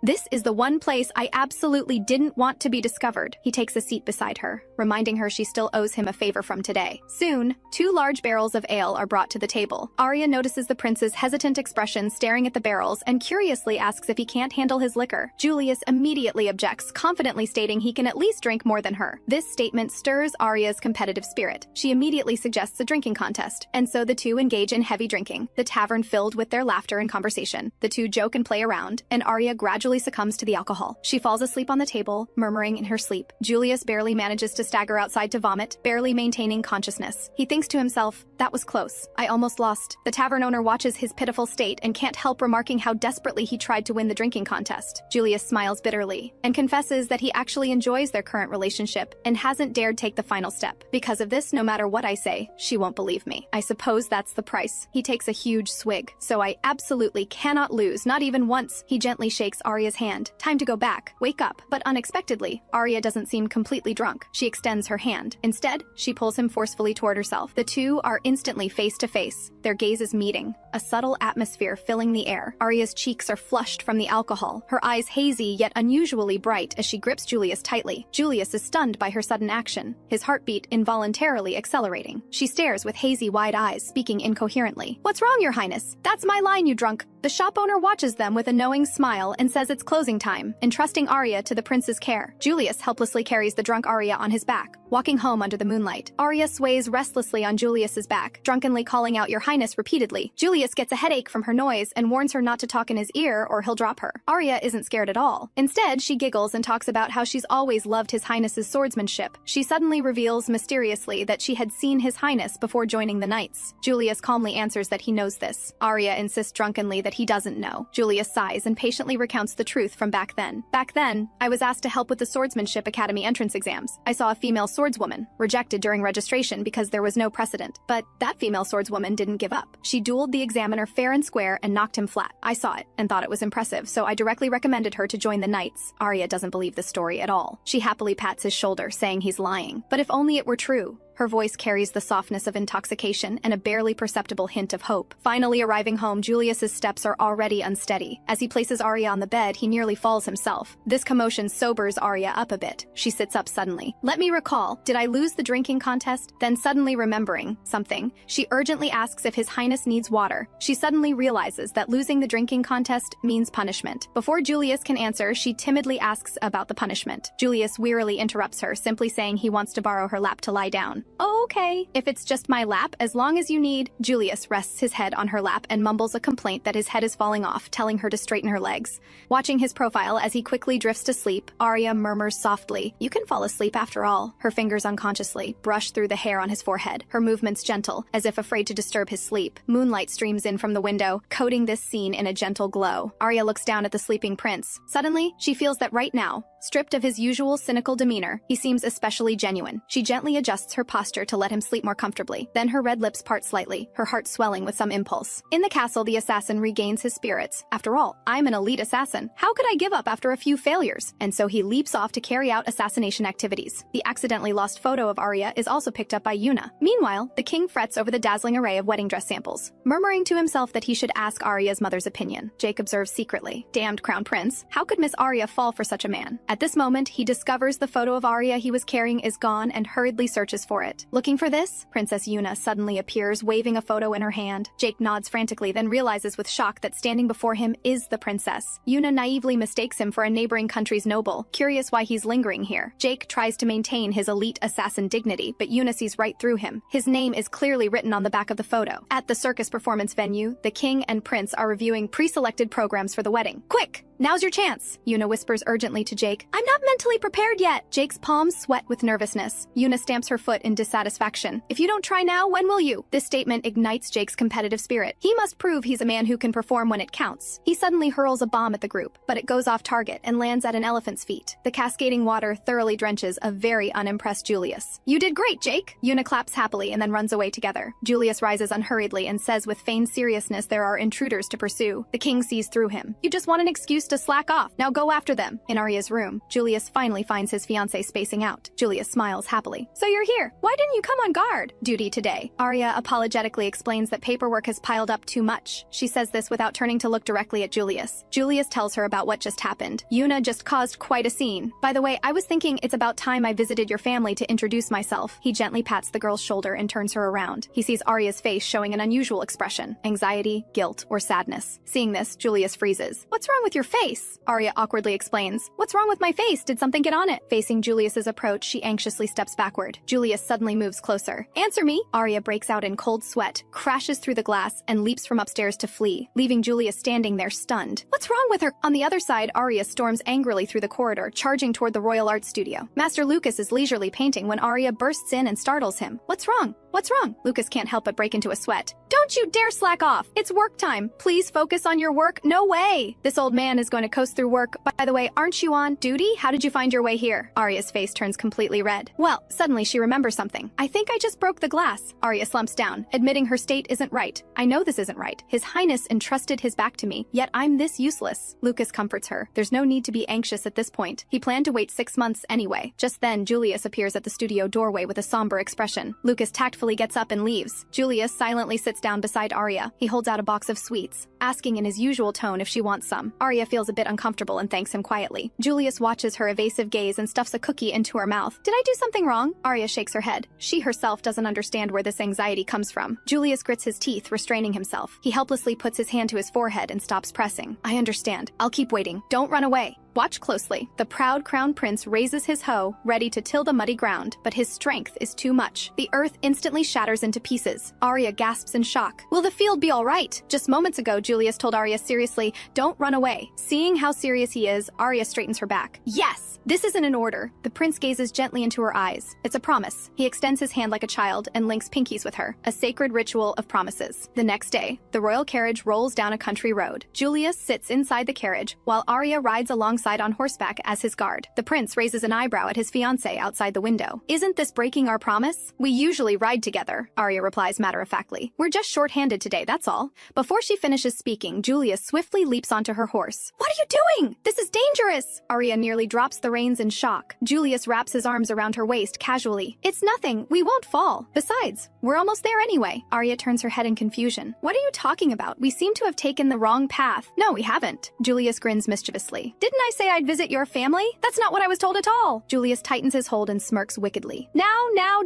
This is the one place I absolutely didn't want to be discovered. He takes a seat beside her, reminding her she still owes him a favor from today. Soon, 2 large barrels of ale are brought to the table. Aria notices the prince's hesitant expression staring at the barrels and curiously asks if he can't handle his liquor. Julius immediately objects, confidently stating he can at least drink more than her. This statement stirs Aria's competitive spirit. She immediately suggests a drinking contest, and so the two engage in heavy drinking, the tavern filled with their laughter and conversation. The two joke and play around, and Aria gradually succumbs to the alcohol. She falls asleep on the table, murmuring in her sleep. Julius barely manages to stagger outside to vomit, barely maintaining consciousness. He thinks to himself, that was close. I almost lost. The tavern owner watches his pitiful state and can't help remarking how desperately he tried to win the drinking contest. Julius smiles bitterly and confesses that he actually enjoys their current relationship and hasn't dared take the final step. Because of this, no matter what I say, she won't believe me. I suppose that's the price. He takes a huge swig. So I absolutely cannot lose, not even once. He gently shakes Aria's hand. Time to go back. Wake up. But unexpectedly, Aria doesn't seem completely drunk. She extends her hand. Instead, she pulls him forcefully toward herself. The two are instantly face to face, their gazes meeting, a subtle atmosphere filling the air. Aria's cheeks are flushed from the alcohol, her eyes hazy yet unusually bright as she grips Julius tightly. Julius is stunned by her sudden action, his heartbeat involuntarily accelerating. She stares with hazy wide eyes, speaking incoherently. What's wrong, Your Highness? That's my line, you drunk. The shop owner watches them with a knowing smile and says it's closing time, entrusting Aria to the prince's care. Julius helplessly carries the drunk Aria on his back, walking home under the moonlight. Aria sways restlessly on Julius's back, drunkenly calling out Your Highness repeatedly. Julius gets a headache from her noise and warns her not to talk in his ear or he'll drop her. Aria isn't scared at all. Instead, she giggles and talks about how she's always loved His Highness's swordsmanship. She suddenly reveals mysteriously that she had seen His Highness before joining the knights. Julius calmly answers that he knows this. Aria insists drunkenly that he doesn't know. Julius sighs and patiently recounts the truth from back then. Back then, I was asked to help with the Swordsmanship Academy entrance exams. I saw a female swordswoman, rejected during registration because there was no precedent. But that female swordswoman didn't give up. She dueled the examiner fair and square and knocked him flat. I saw it and thought it was impressive, so I directly recommended her to join the knights. Aria doesn't believe the story at all. She happily pats his shoulder, saying he's lying. But if only it were true. Her voice carries the softness of intoxication and a barely perceptible hint of hope. Finally arriving home, Julius's steps are already unsteady. As he places Aria on the bed, he nearly falls himself. This commotion sobers Aria up a bit. She sits up suddenly. Let me recall, did I lose the drinking contest? Then suddenly remembering something, she urgently asks if His Highness needs water. She suddenly realizes that losing the drinking contest means punishment. Before Julius can answer, she timidly asks about the punishment. Julius wearily interrupts her, simply saying he wants to borrow her lap to lie down. "Oh, okay. If it's just my lap, as long as you need." Julius rests his head on her lap and mumbles a complaint that his head is falling off, telling her to straighten her legs. Watching his profile as he quickly drifts to sleep, Aria murmurs softly, "You can fall asleep after all." Her fingers unconsciously brush through the hair on his forehead, her movements gentle, as if afraid to disturb his sleep. Moonlight streams in from the window, coating this scene in a gentle glow. Aria looks down at the sleeping prince. Suddenly, she feels that right now, stripped of his usual cynical demeanor, he seems especially genuine. She gently adjusts her posture to let him sleep more comfortably. Then her red lips part slightly, her heart swelling with some impulse. In the castle, the assassin regains his spirits. After all, I'm an elite assassin. How could I give up after a few failures? And so he leaps off to carry out assassination activities. The accidentally lost photo of Aria is also picked up by Yuna. Meanwhile, the king frets over the dazzling array of wedding dress samples, murmuring to himself that he should ask Aria's mother's opinion. Jake observes secretly, "Damned crown prince, how could Miss Aria fall for such a man?" At this moment, he discovers the photo of Aria he was carrying is gone and hurriedly searches for it. Looking for this, Princess Yuna suddenly appears, waving a photo in her hand. Jake nods frantically, then realizes with shock that standing before him is the princess. Yuna naively mistakes him for a neighboring country's noble, curious why he's lingering here. Jake tries to maintain his elite assassin dignity, but Yuna sees right through him. His name is clearly written on the back of the photo. At the circus performance venue, the king and prince are reviewing pre-selected programs for the wedding. "Quick! Now's your chance!" Yuna whispers urgently to Jake. "I'm not mentally prepared yet." Jake's palms sweat with nervousness. Yuna stamps her foot in dissatisfaction. "If you don't try now, when will you?" This statement ignites Jake's competitive spirit. He must prove he's a man who can perform when it counts. He suddenly hurls a bomb at the group, but it goes off target and lands at an elephant's feet. The cascading water thoroughly drenches a very unimpressed Julius. "You did great, Jake!" Yuna claps happily and then runs away together. Julius rises unhurriedly and says with feigned seriousness there are intruders to pursue. The king sees through him. "You just want an excuse to slack off. Now go after them." In Aria's room, Julius finally finds his fiancée spacing out. Julius smiles happily. "So you're here. Why didn't you come on guard?" "Duty today." Aria apologetically explains that paperwork has piled up too much. She says this without turning to look directly at Julius. Julius tells her about what just happened. "Yuna just caused quite a scene. By the way, I was thinking it's about time I visited your family to introduce myself." He gently pats the girl's shoulder and turns her around. He sees Aria's face showing an unusual expression: anxiety, guilt, or sadness. Seeing this, Julius freezes. "What's wrong with your face?" Aria awkwardly explains. "What's wrong with my face? Did something get on it?" Facing Julius's approach, she anxiously steps backward. Julius suddenly moves closer. "Answer me!" Aria breaks out in cold sweat, crashes through the glass, and leaps from upstairs to flee, leaving Julius standing there stunned. What's wrong with her? On the other side, Aria storms angrily through the corridor, charging toward the Royal Art Studio. Master Lucas is leisurely painting when Aria bursts in and startles him. "What's wrong? What's wrong?" Lucas can't help but break into a sweat. "Don't you dare slack off! It's work time! Please focus on your work." "No way! This old man is going to coast through work. By the way, aren't you on duty? How did you find your way here?" Aria's face turns completely red. Well, suddenly she remembers something. "I think I just broke the glass." Aria slumps down, admitting her state isn't right. "I know this isn't right. His Highness entrusted his back to me, yet I'm this useless." Lucas comforts her. There's no need to be anxious at this point. He planned to wait 6 months anyway. Just then, Julius appears at the studio doorway with a somber expression. Lucas tactfully gets up and leaves. Julius silently sits down beside Aria. He holds out a box of sweets, asking in his usual tone if she wants some. Aria feels a bit uncomfortable and thanks him quietly. Julius watches her evasive gaze and stuffs a cookie into her mouth. "Did I do something wrong?" Aria shakes her head. She herself doesn't understand where this anxiety comes from. Julius grits his teeth, restraining himself. He helplessly puts his hand to his forehead and stops pressing. "I understand. I'll keep waiting. Don't run away." Watch closely. The proud crown prince raises his hoe, ready to till the muddy ground, but his strength is too much. The earth instantly shatters into pieces. Aria gasps in shock. "Will the field be all right?" Just moments ago, Julius told Aria seriously, "Don't run away." Seeing how serious he is, Aria straightens her back. "Yes! This isn't an order." The prince gazes gently into her eyes. It's a promise. He extends his hand like a child and links pinkies with her. A sacred ritual of promises. The next day, the royal carriage rolls down a country road. Julius sits inside the carriage, while Aria rides alongside on horseback as his guard. The prince raises an eyebrow at his fiancée outside the window. "Isn't this breaking our promise?" "We usually ride together," Aria replies matter-of-factly. "We're just short-handed today, that's all." Before she finishes speaking, Julius swiftly leaps onto her horse. "What are you doing? This is dangerous!" Aria nearly drops the reins in shock. Julius wraps his arms around her waist casually. "It's nothing. We won't fall. Besides, we're almost there anyway." Aria turns her head in confusion. "What are you talking about? We seem to have taken the wrong path." "No, we haven't." Julius grins mischievously. "Didn't I say I'd visit your family? That's not what I was told at all." Julius tightens his hold and smirks wickedly. Now,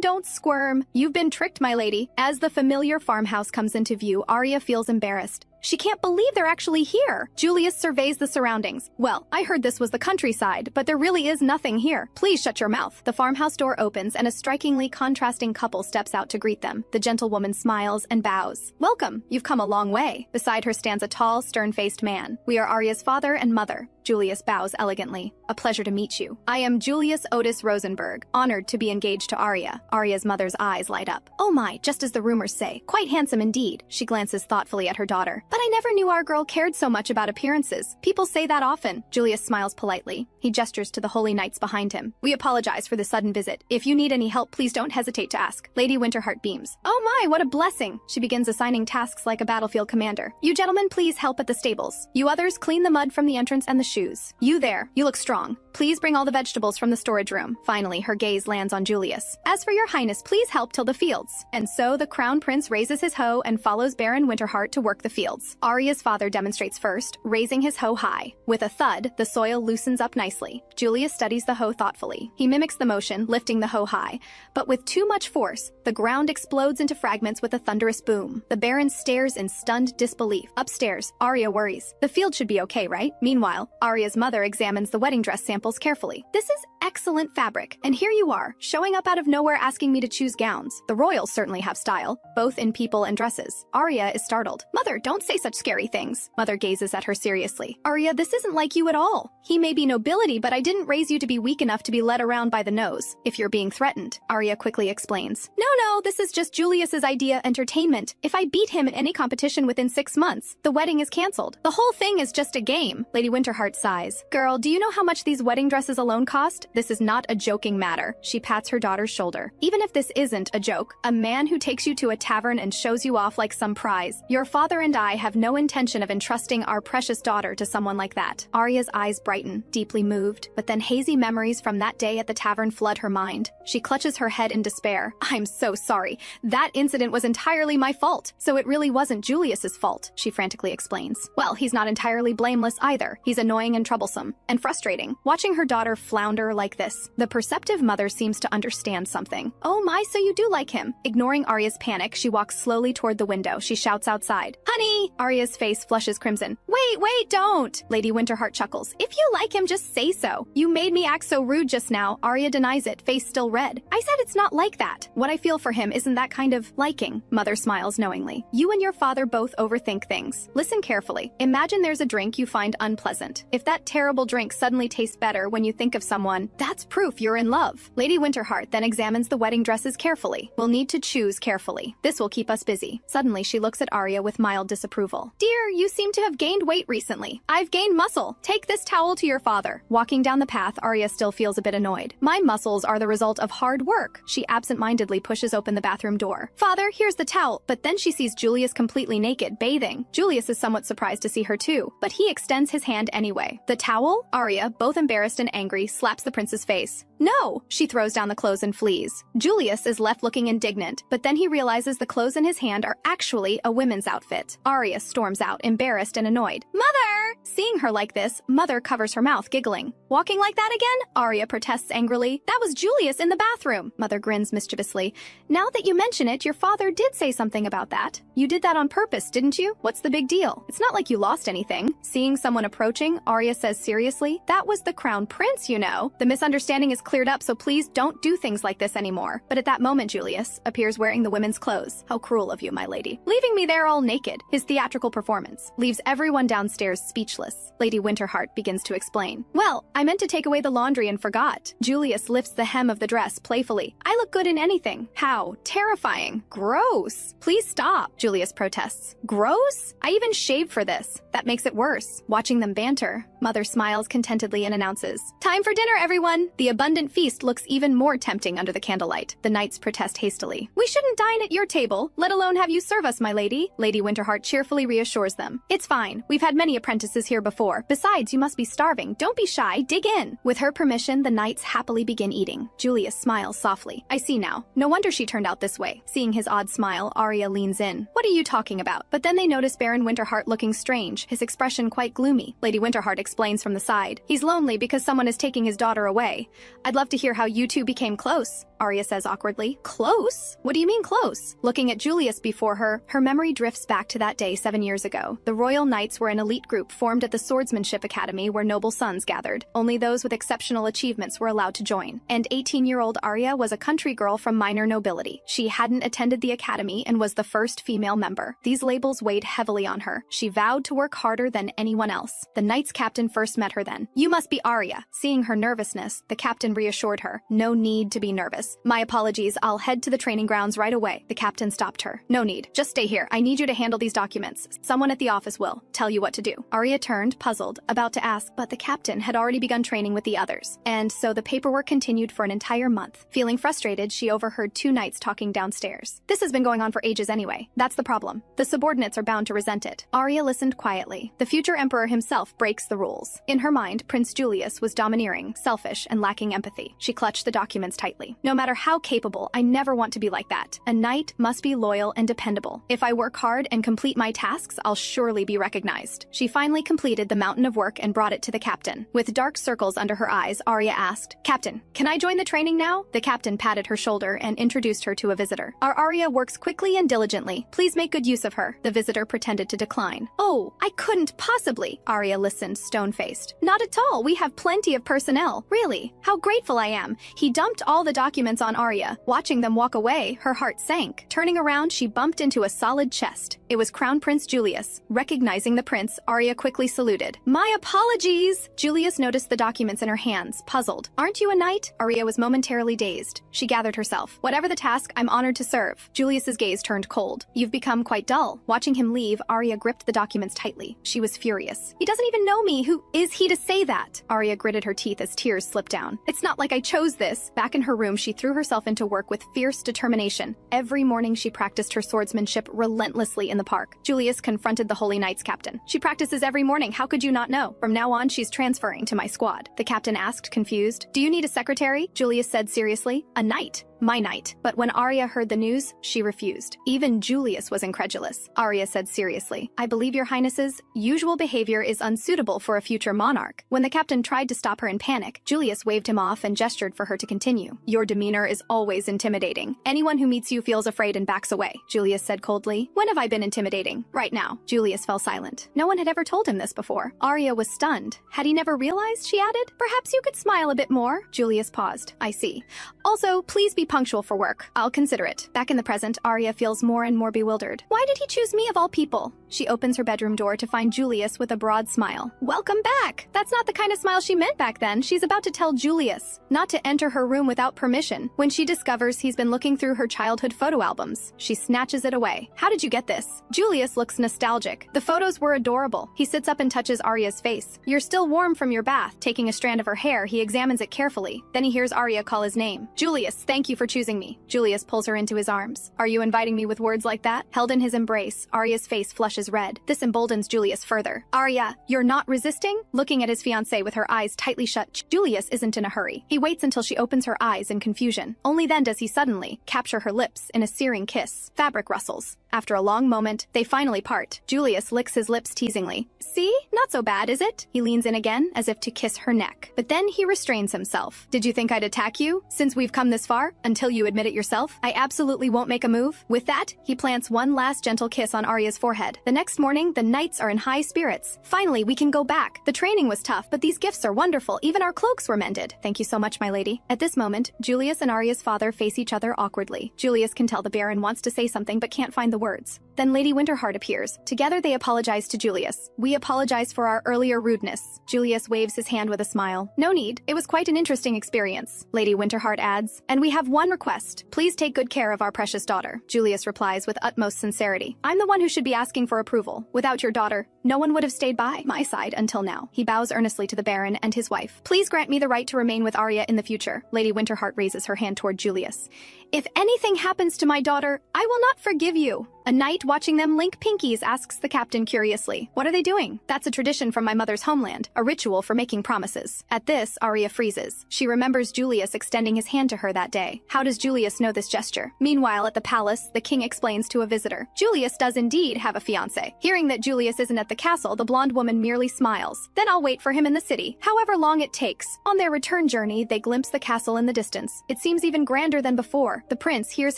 don't squirm. You've been tricked, my lady." As the familiar farmhouse comes into view, Aria feels embarrassed. She can't believe they're actually here. Julius surveys the surroundings. Well, I heard this was the countryside, but there really is nothing here. Please shut your mouth. The farmhouse door opens and a strikingly contrasting couple steps out to greet them. The gentlewoman smiles and bows. Welcome. You've come a long way. Beside her stands a tall, stern-faced man. We are Aria's father and mother. Julius bows elegantly. A pleasure to meet you. I am Julius Otis Rosenberg, honored to be engaged to Aria. Aria's mother's eyes light up. Oh my, just as the rumors say. Quite handsome indeed. She glances thoughtfully at her daughter. But I never knew our girl cared so much about appearances. People say that often. Julius smiles politely. He gestures to the holy knights behind him. We apologize for the sudden visit. If you need any help, please don't hesitate to ask. Lady Winterheart beams. Oh my, what a blessing. She begins assigning tasks like a battlefield commander. You gentlemen, please help at the stables. You others, clean the mud from the entrance and the shoes. You there, you look strong. Please bring all the vegetables from the storage room. Finally, her gaze lands on Julius. As for your highness, please help till the fields. And so the crown prince raises his hoe and follows Baron Winterheart to work the fields. Aria's father demonstrates first, raising his hoe high. With a thud, the soil loosens up nicely. Julius studies the hoe thoughtfully. He mimics the motion, lifting the hoe high. But with too much force, the ground explodes into fragments with a thunderous boom. The Baron stares in stunned disbelief. Upstairs, Aria worries. The field should be okay, right? Meanwhile, Aria's mother examines the wedding dress samples carefully. This is excellent fabric, and here you are, showing up out of nowhere asking me to choose gowns. The royals certainly have style, both in people and dresses. Aria is startled. Mother, don't say such scary things. Mother gazes at her seriously. Aria, this isn't like you at all. He may be nobility, but I didn't raise you to be weak enough to be led around by the nose. If you're being threatened, Aria quickly explains. No, this is just Julius's idea entertainment. If I beat him in any competition within 6 months, the wedding is canceled. The whole thing is just a game. Lady Winterheart sighs. Girl, do you know how much these wedding dresses alone cost? This is not a joking matter. She pats her daughter's shoulder. Even if this isn't a joke, a man who takes you to a tavern and shows you off like some prize. Your father and I have no intention of entrusting our precious daughter to someone like that. Aria's eyes brighten, deeply moved, but then hazy memories from that day at the tavern flood her mind. She clutches her head in despair. I'm so sorry. That incident was entirely my fault. So it really wasn't Julius's fault, she frantically explains. Well, he's not entirely blameless either. He's annoying and troublesome, and frustrating. Watching her daughter flounder like this, the perceptive mother seems to understand something. Oh my, so you do like him. Ignoring Aria's panic, she walks slowly toward the window. She shouts outside, Honey! Aria's face flushes crimson. Wait, don't! Lady Winterheart chuckles. If you like him, just say so. You made me act so rude just now. Aria denies it, face still red. I said it's not like that. What I feel for him isn't that kind of liking. Mother smiles knowingly. You and your father both overthink things. Listen carefully. Imagine there's a drink you find unpleasant. If that terrible drink suddenly tastes better when you think of someone, that's proof you're in love. Lady Winterheart then examines the wedding dresses carefully. We'll need to choose carefully. This will keep us busy. Suddenly, she looks at Aria with mild disapproval. Dear, you seem to have gained weight recently. I've gained muscle. Take this towel to your father. Walking down the path, Aria still feels a bit annoyed. My muscles are the result of hard work. She absent-mindedly pushes open the bathroom door. Father, here's the towel. But then she sees Julius completely naked, bathing. Julius is somewhat surprised to see her too, but he extends his hand anyway. The towel? Aria, both embarrassed and angry, slaps the prince's face. No! She throws down the clothes and flees. Julius is left looking indignant, but then he realizes the clothes in his hand are actually a women's outfit. Aria storms out, embarrassed and annoyed. Mother! Seeing her like this, Mother covers her mouth, giggling. Walking like that again? Aria protests angrily. That was Julius in the bathroom. Mother grins mischievously. Now that you mention it, your father did say something about that. You did that on purpose, didn't you? What's the big deal? It's not like you lost anything. Seeing someone approaching, Aria says seriously, that was the crown prince, you know. The misunderstanding is cleared up, so please don't do things like this anymore. But at that moment, Julius appears wearing the women's clothes. How cruel of you, my lady. Leaving me there all naked. His theatrical performance leaves everyone downstairs speechless. Lady Winterheart begins to explain. Well, I meant to take away the laundry and forgot. Julius lifts the hem of the dress playfully. I look good in anything. How? Terrifying. Gross. Please stop, Julius protests. Gross? I even shaved for this. That makes it worse. Watching them banter, Mother smiles contentedly and announces, Time for dinner, everyone! The abundant feast looks even more tempting under the candlelight. The knights protest hastily. We shouldn't dine at your table, let alone have you serve us, my lady. Lady Winterheart cheerfully reassures them. It's fine. We've had many apprentices here before. Besides, you must be starving. Don't be shy. Dig in. With her permission, the knights happily begin eating. Julius smiles softly. I see now. No wonder she turned out this way. Seeing his odd smile, Aria leans in. What are you talking about? But then they notice Baron Winterheart looking strange, his expression quite gloomy. Lady Winterheart explains from the side. He's lonely because someone is taking his daughter her away. I'd love to hear how you two became close, Aria says awkwardly. Close? What do you mean close? Looking at Julius before her, her memory drifts back to that day 7 years ago. The Royal Knights were an elite group formed at the Swordsmanship Academy where noble sons gathered. Only those with exceptional achievements were allowed to join. And 18-year-old Aria was a country girl from minor nobility. She hadn't attended the academy and was the first female member. These labels weighed heavily on her. She vowed to work harder than anyone else. The Knights captain first met her then. You must be Aria. Seeing her nervousness, the captain reassured her. No need to be nervous. My apologies, I'll head to the training grounds right away. The captain stopped her. No need. Just stay here. I need you to handle these documents. Someone at the office will tell you what to do. Aria turned, puzzled, about to ask, but the captain had already begun training with the others. And so the paperwork continued for an entire month. Feeling frustrated, she overheard two knights talking downstairs. This has been going on for ages anyway. That's the problem. The subordinates are bound to resent it. Aria listened quietly. The future emperor himself breaks the rules. In her mind, Prince Julius was domineering, selfish, and lacking empathy. She clutched the documents tightly. No matter how capable, I never want to be like that. A knight must be loyal and dependable. If I work hard and complete my tasks, I'll surely be recognized. She finally completed the mountain of work and brought it to the captain. With dark circles under her eyes, Aria asked, "Captain, can I join the training now?" The captain patted her shoulder and introduced her to a visitor. Our Aria works quickly and diligently. Please make good use of her. The visitor pretended to decline. Oh, I couldn't possibly. Aria listened, stone-faced. Not at all. We have plenty of personnel. Really? How grateful I am. He dumped all the documents on Aria. Watching them walk away, her heart sank. Turning around, she bumped into a solid chest. It was Crown Prince Julius. Recognizing the prince, Aria quickly saluted. My apologies! Julius noticed the documents in her hands, puzzled. Aren't you a knight? Aria was momentarily dazed. She gathered herself. Whatever the task, I'm honored to serve. Julius's gaze turned cold. You've become quite dull. Watching him leave, Aria gripped the documents tightly. She was furious. He doesn't even know me. Who is he to say that? Aria gritted her teeth as tears slipped down. It's not like I chose this. Back in her room, she threw herself into work with fierce determination. Every morning she practiced her swordsmanship relentlessly in the park. Julius confronted the Holy Knights captain. She practices every morning. How could you not know? From now on, she's transferring to my squad. The captain asked, confused. Do you need a secretary? Julius said seriously. A knight. My knight. But when Aria heard the news, she refused. Even Julius was incredulous. Aria said seriously, I believe your highness's usual behavior is unsuitable for a future monarch. When the captain tried to stop her in panic, Julius waved him off and gestured for her to continue. Your demeanor is always intimidating. Anyone who meets you feels afraid and backs away, Julius said coldly. When have I been intimidating? Right now. Julius fell silent. No one had ever told him this before. Aria was stunned. Had he never realized, she added? Perhaps you could smile a bit more. Julius paused. I see. Also, please be punctual for work. I'll consider it. Back in the present, Aria feels more and more bewildered. Why did he choose me of all people? She opens her bedroom door to find Julius with a broad smile. Welcome back! That's not the kind of smile she meant back then. She's about to tell Julius not to enter her room without permission when she discovers he's been looking through her childhood photo albums. She snatches it away. How did you get this? Julius looks nostalgic. The photos were adorable. He sits up and touches Aria's face. You're still warm from your bath. Taking a strand of her hair, he examines it carefully. Then he hears Aria call his name. Julius, thank you for choosing me. Julius pulls her into his arms. Are you inviting me with words like that? Held in his embrace, Aria's face flushes red. This emboldens Julius further. Aria, you're not resisting? Looking at his fiancée with her eyes tightly shut, Julius isn't in a hurry. He waits until she opens her eyes in confusion. Only then does he suddenly capture her lips in a searing kiss. Fabric rustles. After a long moment, they finally part. Julius licks his lips teasingly. See? Not so bad, is it? He leans in again, as if to kiss her neck. But then he restrains himself. Did you think I'd attack you? Since we've come this far? Until you admit it yourself? I absolutely won't make a move. With that, he plants one last gentle kiss on Aria's forehead. The next morning, the knights are in high spirits. Finally, we can go back. The training was tough, but these gifts are wonderful. Even our cloaks were mended. Thank you so much, my lady. At this moment, Julius and Aria's father face each other awkwardly. Julius can tell the Baron wants to say something but can't find the words. Then Lady Winterheart appears. Together they apologize to Julius. We apologize for our earlier rudeness. Julius waves his hand with a smile. No need. It was quite an interesting experience. Lady Winterheart adds, and we have one request. Please take good care of our precious daughter. Julius replies with utmost sincerity. I'm the one who should be asking for approval. Without your daughter, no one would have stayed by my side until now. He bows earnestly to the Baron and his wife. Please grant me the right to remain with Aria in the future. Lady Winterheart raises her hand toward Julius. If anything happens to my daughter, I will not forgive you. A knight watching them link pinkies asks the captain curiously, "What are they doing?" "That's a tradition from my mother's homeland, a ritual for making promises." At this, Aria freezes. She remembers Julius extending his hand to her that day. How does Julius know this gesture? Meanwhile, at the palace, the king explains to a visitor. Julius does indeed have a fiancé. Hearing that Julius isn't at the castle, the blonde woman merely smiles. "Then I'll wait for him in the city, however long it takes." On their return journey, they glimpse the castle in the distance. It seems even grander than before. The prince hears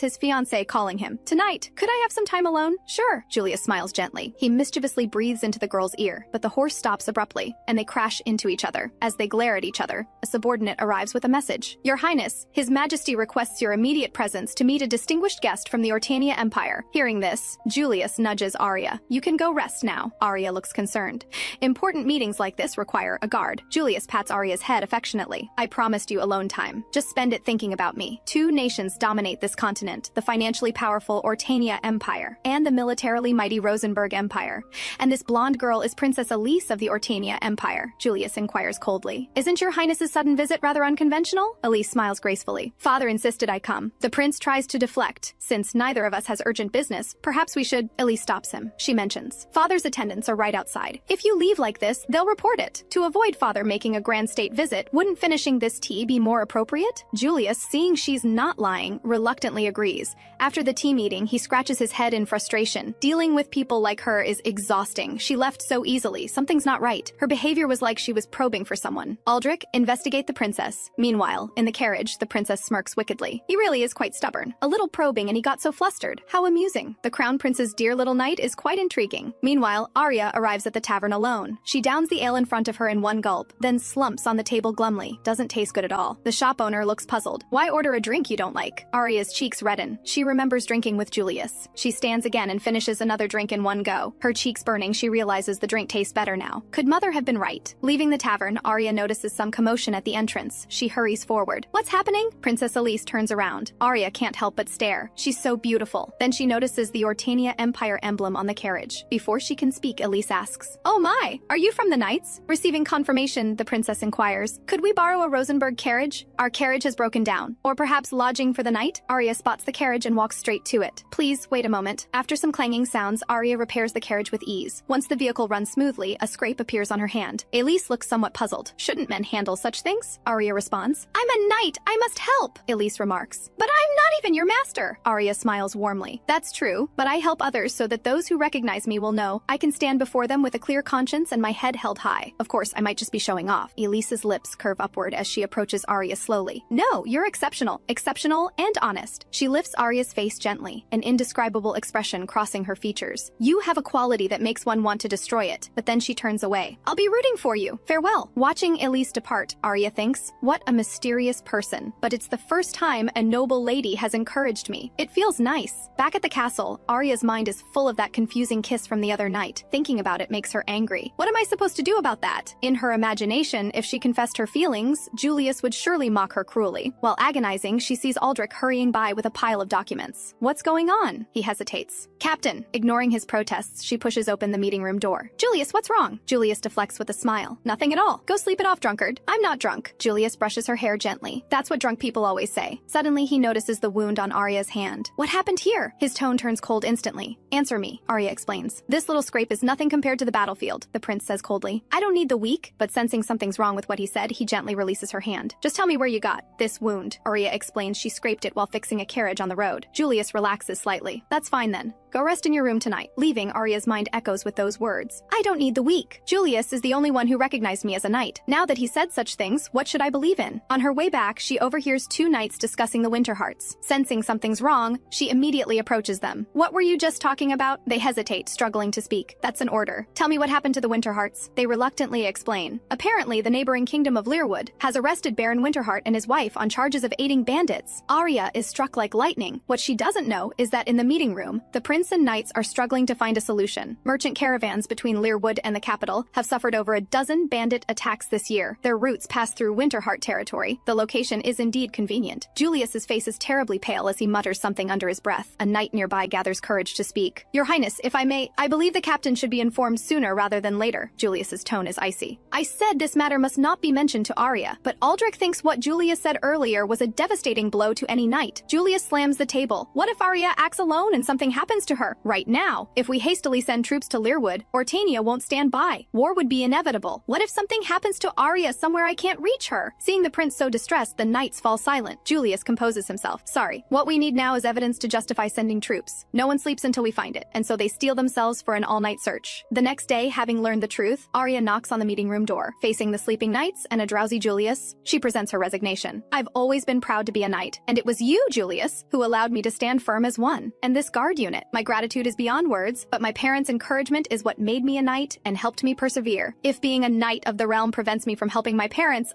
his fiancé calling him. "Tonight, could I have some time alone?" "Sure." Julius smiles gently. He mischievously breathes into the girl's ear, but the horse stops abruptly, and they crash into each other. As they glare at each other, a subordinate arrives with a message. "Your Highness, His Majesty requests your immediate presence to meet a distinguished guest from the Ottania Empire." Hearing this, Julius nudges Aria. "You can go rest now." Aria looks concerned. Important meetings like this require a guard. Julius pats Aria's head affectionately. "I promised you alone time. Just spend it thinking about me." Two nations dominate this continent, the financially powerful Ottania Empire and the militarily mighty Rosenberg Empire. And this blonde girl is Princess Elise of the Ottania Empire. Julius inquires coldly. "Isn't your Highness's sudden visit rather unconventional?" Elise smiles gracefully. "Father insisted I come." The prince tries to deflect. "Since neither of us has urgent business, perhaps we should—" Elise stops him. She mentions, "Father's attendants are right outside. If you leave like this, they'll report it. To avoid father making a grand state visit, wouldn't finishing this tea be more appropriate?" Julius, seeing she's not lying, reluctantly agrees. After the tea meeting, he scratches his head in frustration. Dealing with people like her is exhausting. She left so easily. Something's not right. Her behavior was like she was probing for someone. "Aldrich, investigate the princess." Meanwhile, in the carriage, the princess smirks wickedly. He really is quite stubborn. A little probing and he got so flustered. How amusing. The crown prince's dear little knight is quite intriguing. Meanwhile, Aria arrives at the tavern alone. She downs the ale in front of her in one gulp, then slumps on the table glumly. Doesn't taste good at all. The shop owner looks puzzled. "Why order a drink you don't like?" Aria's cheeks redden. She remembers drinking with Julius. She stands again and finishes another drink in one go. Her cheeks burning, she realizes the drink tastes better now. Could mother have been right? Leaving the tavern, Aria notices some commotion at the entrance. She hurries forward. "What's happening?" Princess Elise turns around. Aria can't help but stare. She's so beautiful. Then she notices the Ottania Empire emblem on the carriage. Before she can speak, Elise asks, "Oh my, are you from the Knights?" Receiving confirmation, the princess inquires, "Could we borrow a Rosenberg carriage? Our carriage has broken down. Or perhaps lodging for the night?" Aria spots the carriage and walks straight to it. "Please, wait a moment." After some clanging sounds, Aria repairs the carriage with ease. Once the vehicle runs smoothly, a scrape appears on her hand. Elise looks somewhat puzzled. "Shouldn't men handle such things?" Aria responds. "I'm a knight. I must help," Elise remarks. "But I'm not even your master." Aria smiles warmly. "That's true, but I help others so that those who recognize me will know I can stand before them with a clear conscience and my head held high. Of course, I might just be showing off." Elise's lips curve upward as she approaches Aria slowly. "No, you're exceptional and honest." She lifts Aria's face gently, an indescribable expression crossing her features. "You have a quality that makes one want to destroy it," but then she turns away. "I'll be rooting for you. Farewell." Watching Elise depart, Aria thinks, "What a mysterious person. But it's the first time a noble lady has encouraged me. It feels nice." Back at the castle, Aria's mind is full of that confusing kiss from the other night. Thinking about it makes her angry. What am I supposed to do about that? In her imagination, if she confessed her feelings, Julius would surely mock her cruelly. While agonizing, she sees Aldrich hurrying by with a pile of documents. "What's going on?" He hesitates. "Captain." Ignoring his protests, she pushes open the meeting room door. "Julius, what's wrong?" Julius deflects with a smile. "Nothing at all. Go sleep it off, drunkard." "I'm not drunk." Julius brushes her hair gently. "That's what drunk people always say." Suddenly, he notices the wound on Aria's hand. "What happened here?" His tone turns cold instantly. "Answer me," Aria explains. "This little scrape is nothing compared to the battlefield," the prince says coldly. "I don't need the weak," but sensing something's wrong with what he said, he gently releases her hand. "Just tell me where you got this wound." Aria explains she scraped it while fixing a carriage on the road. Julius relaxes slightly. "That's fine then. Go rest in your room tonight." Leaving, Aria's mind echoes with those words. "I don't need the weak. Julius is the only one who recognized me as a knight. Now that he said such things, what should I believe in?" On her way back, she overhears two knights discussing the Winterhearts. Sensing something's wrong, she immediately approaches them. "What were you just talking about?" They hesitate, struggling to speak. "That's an order. Tell me what happened to the Winterhearts." They reluctantly explain. "Apparently, the neighboring kingdom of Lirwood has arrested Baron Winterheart and his wife on charges of aiding bandits." Aria is struck like lightning. What she doesn't know is that in the meeting room, the prince and knights are struggling to find a solution. Merchant caravans between Lirwood and the capital have suffered over a dozen bandit attacks this year. Their routes pass through Winterheart territory. The location is indeed convenient. Julius's face is terribly pale as he mutters something under his breath. A knight nearby gathers courage to speak. "Your Highness, if I may, I believe the captain should be informed sooner rather than later." Julius's tone is icy. "I said this matter must not be mentioned to Aria, but Aldrich thinks what Julius said earlier was a devastating blow to any knight." Julius slams the table. "What if Aria acts alone and something happens to to her, right now. If we hastily send troops to Lirwood, Ottania won't stand by. War would be inevitable. What if something happens to Aria somewhere I can't reach her? Seeing the prince so distressed, the knights fall silent. Julius composes himself. Sorry. What we need now is evidence to justify sending troops. No one sleeps until we find it, and so they steel themselves for an all-night search. The next day, having learned the truth, Aria knocks on the meeting room door. Facing the sleeping knights and a drowsy Julius, she presents her resignation. I've always been proud to be a knight, and it was you, Julius, who allowed me to stand firm as one. And this guard unit. My gratitude is beyond words, but my parents' encouragement is what made me a knight and helped me persevere. If being a knight of the realm prevents me from helping my parents,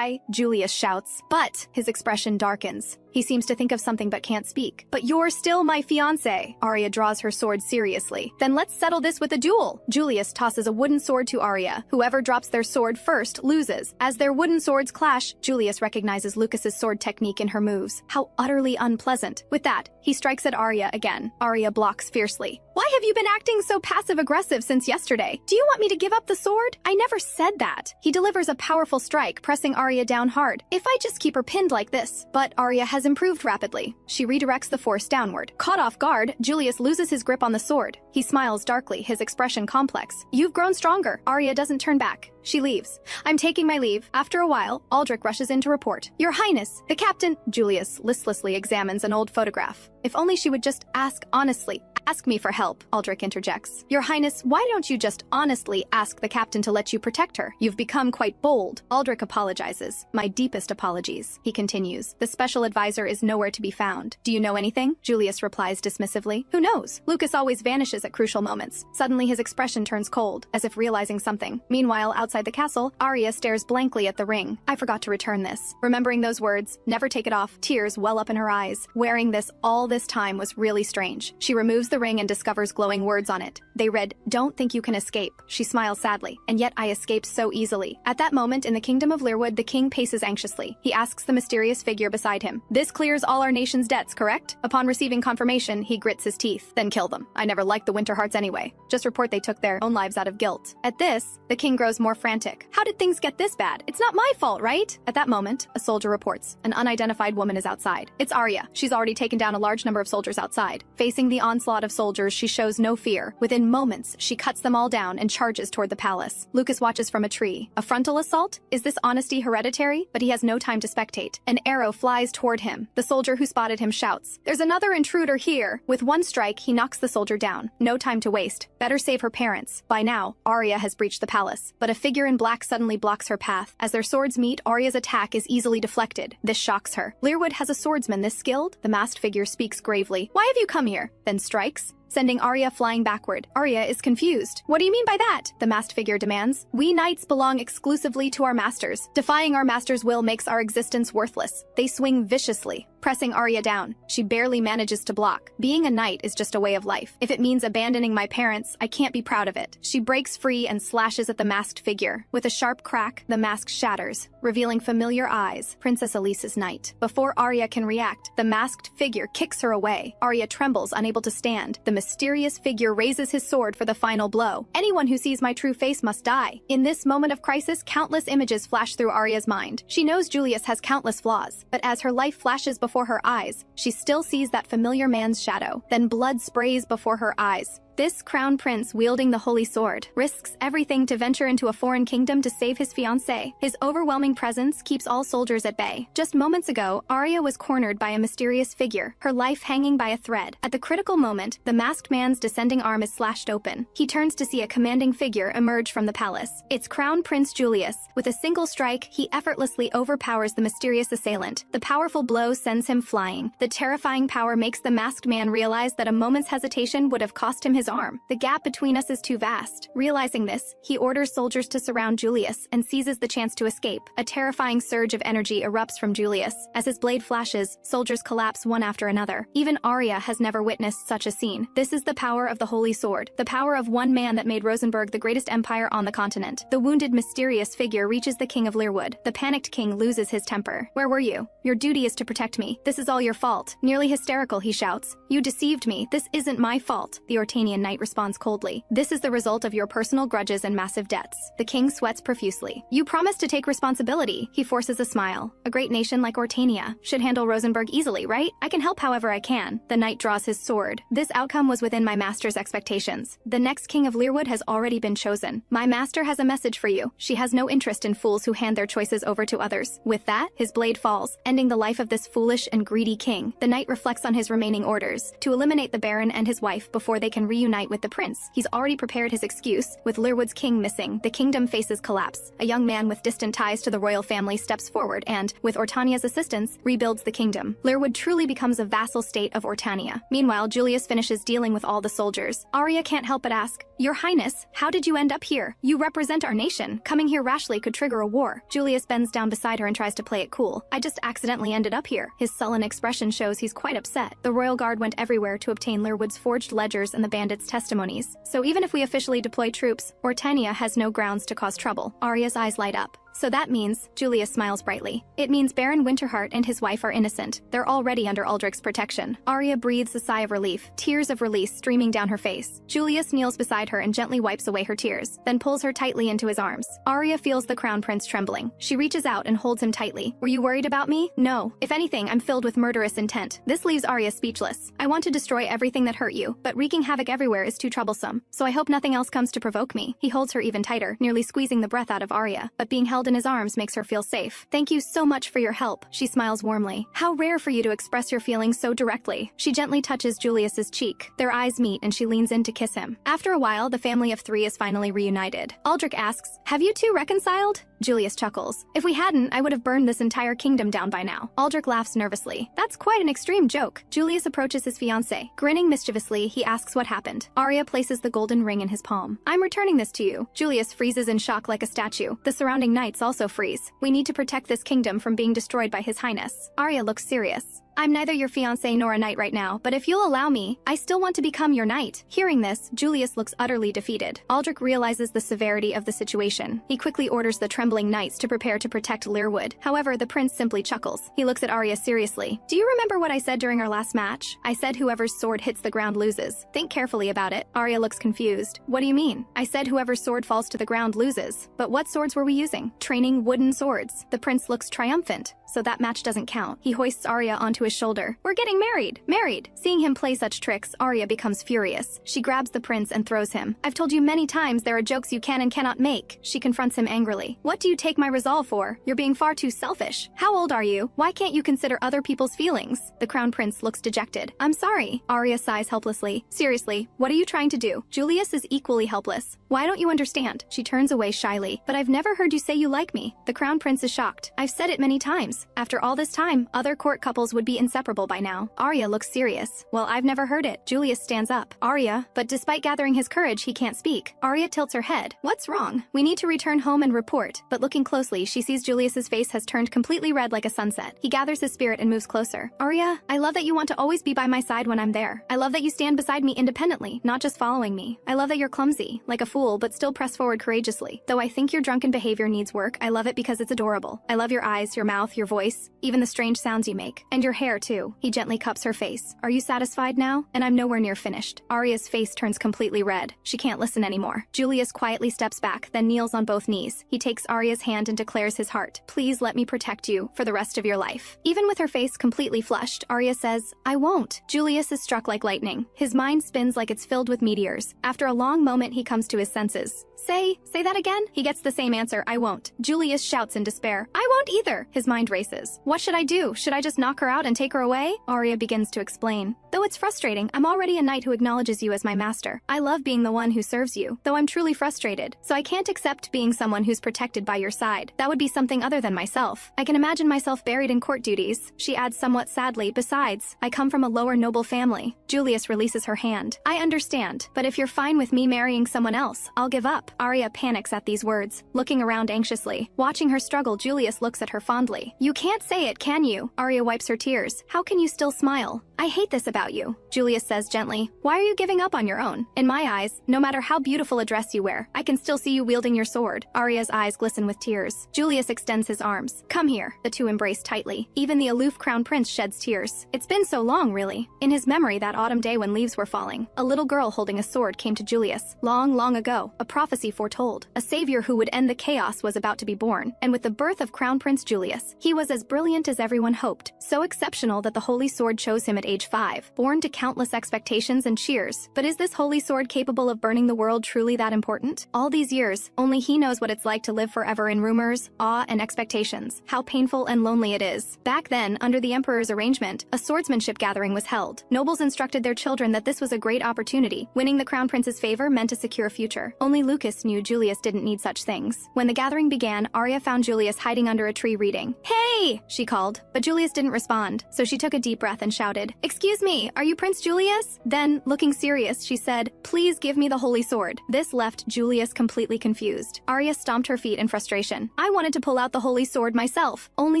Julius shouts. But his expression darkens. He seems to think of something but can't speak. But you're still my fiancé. Aria draws her sword seriously. Then let's settle this with a duel. Julius tosses a wooden sword to Aria. Whoever drops their sword first loses. As their wooden swords clash, Julius recognizes Lucas's sword technique in her moves. How utterly unpleasant. With that, he strikes at Aria again. Aria blocks fiercely. Why have you been acting so passive-aggressive since yesterday? Do you want me to give up the sword? I never said that. He delivers a powerful strike, pressing Aria down hard. If I just keep her pinned like this. But Aria has improved rapidly. She redirects the force downward. Caught off guard, Julius loses his grip on the sword. He smiles darkly, his expression complex. You've grown stronger. Aria doesn't turn back. She leaves. I'm taking my leave. After a while, Aldrich rushes in to report. Your Highness, the captain... Julius listlessly examines an old photograph. If only she would just ask honestly. Ask me for help, Aldrich interjects. Your Highness, why don't you just honestly ask the captain to let you protect her? You've become quite bold. Aldrich apologizes. My deepest apologies. He continues. The special advisor is nowhere to be found. Do you know anything? Julius replies dismissively. Who knows? Lucas always vanishes at crucial moments. Suddenly his expression turns cold, as if realizing something. Meanwhile, outside the castle, Aria stares blankly at the ring. I forgot to return this. Remembering those words, never take it off, tears well up in her eyes. Wearing this all this time was really strange. She removes the ring and discovers glowing words on it. They read, "Don't think you can escape." She smiles sadly. And yet I escaped so easily. At that moment in the kingdom of Lirwood, the king paces anxiously. He asks the mysterious figure beside him. This clears all our nation's debts, correct? Upon receiving confirmation, he grits his teeth. Then kill them. I never liked the Winterhearts anyway. Just report they took their own lives out of guilt. At this, the king grows more frantic. How did things get this bad? It's not my fault, right? At that moment, a soldier reports. An unidentified woman is outside. It's Aria. She's already taken down a large number of soldiers outside. Facing the onslaught of soldiers, she shows no fear. Within moments, she cuts them all down and charges toward the palace. Lucas watches from a tree. A frontal assault? Is this honesty hereditary? But he has no time to spectate. An arrow flies toward him. The soldier who spotted him shouts, "There's another intruder here!" With one strike, he knocks the soldier down. No time to waste. Better save her parents. By now, Aria has breached the palace. But a figure in black suddenly blocks her path. As their swords meet, Aria's attack is easily deflected. This shocks her. Lirwood has a swordsman this skilled? The masked figure speaks gravely. Why have you come here? Then strikes, sending Aria flying backward. Aria is confused. What do you mean by that? The masked figure demands. We knights belong exclusively to our masters. Defying our master's will makes our existence worthless. They swing viciously, pressing Aria down. She barely manages to block. Being a knight is just a way of life. If it means abandoning my parents, I can't be proud of it. She breaks free and slashes at the masked figure. With a sharp crack, the mask shatters, revealing familiar eyes, Princess Elisa's knight. Before Aria can react, the masked figure kicks her away. Aria trembles, unable to stand. The mysterious figure raises his sword for the final blow. Anyone who sees my true face must die. In this moment of crisis, countless images flash through Aria's mind. She knows Julius has countless flaws, but as her life flashes before her eyes, she still sees that familiar man's shadow. Then blood sprays before her eyes. This crown prince, wielding the holy sword, risks everything to venture into a foreign kingdom to save his fiancée. His overwhelming presence keeps all soldiers at bay. Just moments ago, Aria was cornered by a mysterious figure, her life hanging by a thread. At the critical moment, the masked man's descending arm is slashed open. He turns to see a commanding figure emerge from the palace. It's Crown Prince Julius. With a single strike, he effortlessly overpowers the mysterious assailant. The powerful blow sends him flying. The terrifying power makes the masked man realize that a moment's hesitation would have cost him his arm. The gap between us is too vast. Realizing this, he orders soldiers to surround Julius and seizes the chance to escape. A terrifying surge of energy erupts from Julius. As his blade flashes, soldiers collapse one after another. Even Aria has never witnessed such a scene. This is the power of the Holy Sword, the power of one man that made Rosenberg the greatest empire on the continent. The wounded, mysterious figure reaches the king of Lirwood. The panicked king loses his temper. Where were you? Your duty is to protect me. This is all your fault. Nearly hysterical, he shouts. You deceived me. This isn't my fault. The Ottania Ottanian knight responds coldly. This is the result of your personal grudges and massive debts. The king sweats profusely. You promised to take responsibility. He forces a smile. A great nation like Ottania should handle Rosenberg easily, right? I can help however I can. The knight draws his sword. This outcome was within my master's expectations. The next king of Lirwood has already been chosen. My master has a message for you. She has no interest in fools who hand their choices over to others. With that, his blade falls, ending the life of this foolish and greedy king. The knight reflects on his remaining orders to eliminate the baron and his wife before they can reunite with the prince. He's already prepared his excuse. With Lirwood's king missing, the kingdom faces collapse. A young man with distant ties to the royal family steps forward and, with Ottania's assistance, rebuilds the kingdom. Lirwood truly becomes a vassal state of Ottania. Meanwhile, Julius finishes dealing with all the soldiers. Aria can't help but ask, "Your Highness, how did you end up here? You represent our nation. Coming here rashly could trigger a war." Julius bends down beside her and tries to play it cool. "I just accidentally ended up here." His sullen expression shows he's quite upset. The royal guard went everywhere to obtain Lirwood's forged ledgers and the bandits' testimonies. So even if we officially deploy troops, Ottania has no grounds to cause trouble. Aria's eyes light up. So that means, Julius smiles brightly, it means Baron Winterheart and his wife are innocent. They're already under Aldrich's protection. Aria breathes a sigh of relief, tears of release streaming down her face. Julius kneels beside her and gently wipes away her tears, then pulls her tightly into his arms. Aria feels the crown prince trembling. She reaches out and holds him tightly. "Were you worried about me?" "No. If anything, I'm filled with murderous intent." This leaves Aria speechless. "I want to destroy everything that hurt you, but wreaking havoc everywhere is too troublesome. So I hope nothing else comes to provoke me." He holds her even tighter, nearly squeezing the breath out of Aria, but being held in his arms makes her feel safe. "Thank you so much for your help." She smiles warmly. "How rare for you to express your feelings so directly." She gently touches Julius's cheek. Their eyes meet and she leans in to kiss him. After a while, the family of three is finally reunited. Aldrich asks, "Have you two reconciled?" Julius chuckles. "If we hadn't, I would have burned this entire kingdom down by now." Aldrich laughs nervously. "That's quite an extreme joke." Julius approaches his fiancée. Grinning mischievously, he asks what happened. Aria places the golden ring in his palm. "I'm returning this to you." Julius freezes in shock like a statue. The surrounding knights also freeze. "We need to protect this kingdom from being destroyed by His Highness." Aria looks serious. "I'm neither your fiancé nor a knight right now, but if you'll allow me, I still want to become your knight." Hearing this, Julius looks utterly defeated. Aldrich realizes the severity of the situation. He quickly orders the trembling knights to prepare to protect Lirwood. However, the prince simply chuckles. He looks at Aria seriously. "Do you remember what I said during our last match? I said whoever's sword hits the ground loses. Think carefully about it." Aria looks confused. "What do you mean?" "I said whoever's sword falls to the ground loses. But what swords were we using?" "Training wooden swords." The prince looks triumphant. "So that match doesn't count." He hoists Aria onto his shoulder. "We're getting married! Married!" Seeing him play such tricks, Aria becomes furious. She grabs the prince and throws him. "I've told you many times there are jokes you can and cannot make." She confronts him angrily. "What do you take my resolve for? You're being far too selfish. How old are you? Why can't you consider other people's feelings?" The crown prince looks dejected. "I'm sorry." Aria sighs helplessly. "Seriously, what are you trying to do?" Julius is equally helpless. "Why don't you understand?" She turns away shyly. "But I've never heard you say you like me." The crown prince is shocked. "I've said it many times. After all this time, other court couples would be inseparable by now." Aria looks serious. "Well, I've never heard it." Julius stands up. "Aria," but despite gathering his courage, he can't speak. Aria tilts her head. "What's wrong?" "We need to return home and report." But looking closely, she sees Julius's face has turned completely red like a sunset. He gathers his spirit and moves closer. "Aria, I love that you want to always be by my side when I'm there. I love that you stand beside me independently, not just following me. I love that you're clumsy, like a fool, but still press forward courageously. Though I think your drunken behavior needs work, I love it because it's adorable. I love your eyes, your mouth, your voice, even the strange sounds you make. And your hair, too." He gently cups her face. "Are you satisfied now?" "And I'm nowhere near finished." Aria's face turns completely red. She can't listen anymore. Julius quietly steps back, then kneels on both knees. He takes Aria's hand and declares his heart. "Please let me protect you for the rest of your life." Even with her face completely flushed, Aria says, "I won't." Julius is struck like lightning. His mind spins like it's filled with meteors. After a long moment, he comes to his senses. Say that again?" He gets the same answer, "I won't." Julius shouts in despair, "I won't either." His mind races. "What should I do? Should I just knock her out and take her away?" Aria begins to explain. "Though it's frustrating, I'm already a knight who acknowledges you as my master. I love being the one who serves you, though I'm truly frustrated. So I can't accept being someone who's protected by your side. That would be something other than myself. I can imagine myself buried in court duties." She adds somewhat sadly, "Besides, I come from a lower noble family." Julius releases her hand. "I understand, but if you're fine with me marrying someone else, I'll give up." Aria panics at these words, looking around anxiously. Watching her struggle, Julius looks at her fondly. "You can't say it, can you?" Aria wipes her tears. "How can you still smile?" I hate this about you, Julius says gently. Why are you giving up on your own? In my eyes, no matter how beautiful a dress you wear, I can still see you wielding your sword. Aria's eyes glisten with tears. Julius extends his arms. Come here. The two embrace tightly. Even the aloof crown prince sheds tears. It's been so long, really. In his memory that autumn day when leaves were falling, a little girl holding a sword came to Julius. Long, long ago, a prophecy foretold. A savior who would end the chaos was about to be born, and with the birth of Crown Prince Julius, he was as brilliant as everyone hoped. So exceptional that the holy sword chose him at age 5, born to countless expectations and cheers. But is this holy sword capable of burning the world truly that important? All these years, only he knows what it's like to live forever in rumors, awe, and expectations. How painful and lonely it is. Back then, under the emperor's arrangement, a swordsmanship gathering was held. Nobles instructed their children that this was a great opportunity. Winning the crown prince's favor meant a secure future. Only Lucas knew Julius didn't need such things. When the gathering began, Aria found Julius hiding under a tree reading. "Hey!" she called, but Julius didn't respond, so she took a deep breath and shouted, "Excuse me, are you Prince Julius?" Then, looking serious, she said, "Please give me the holy sword." This left Julius completely confused. Aria stomped her feet in frustration. "I wanted to pull out the holy sword myself. Only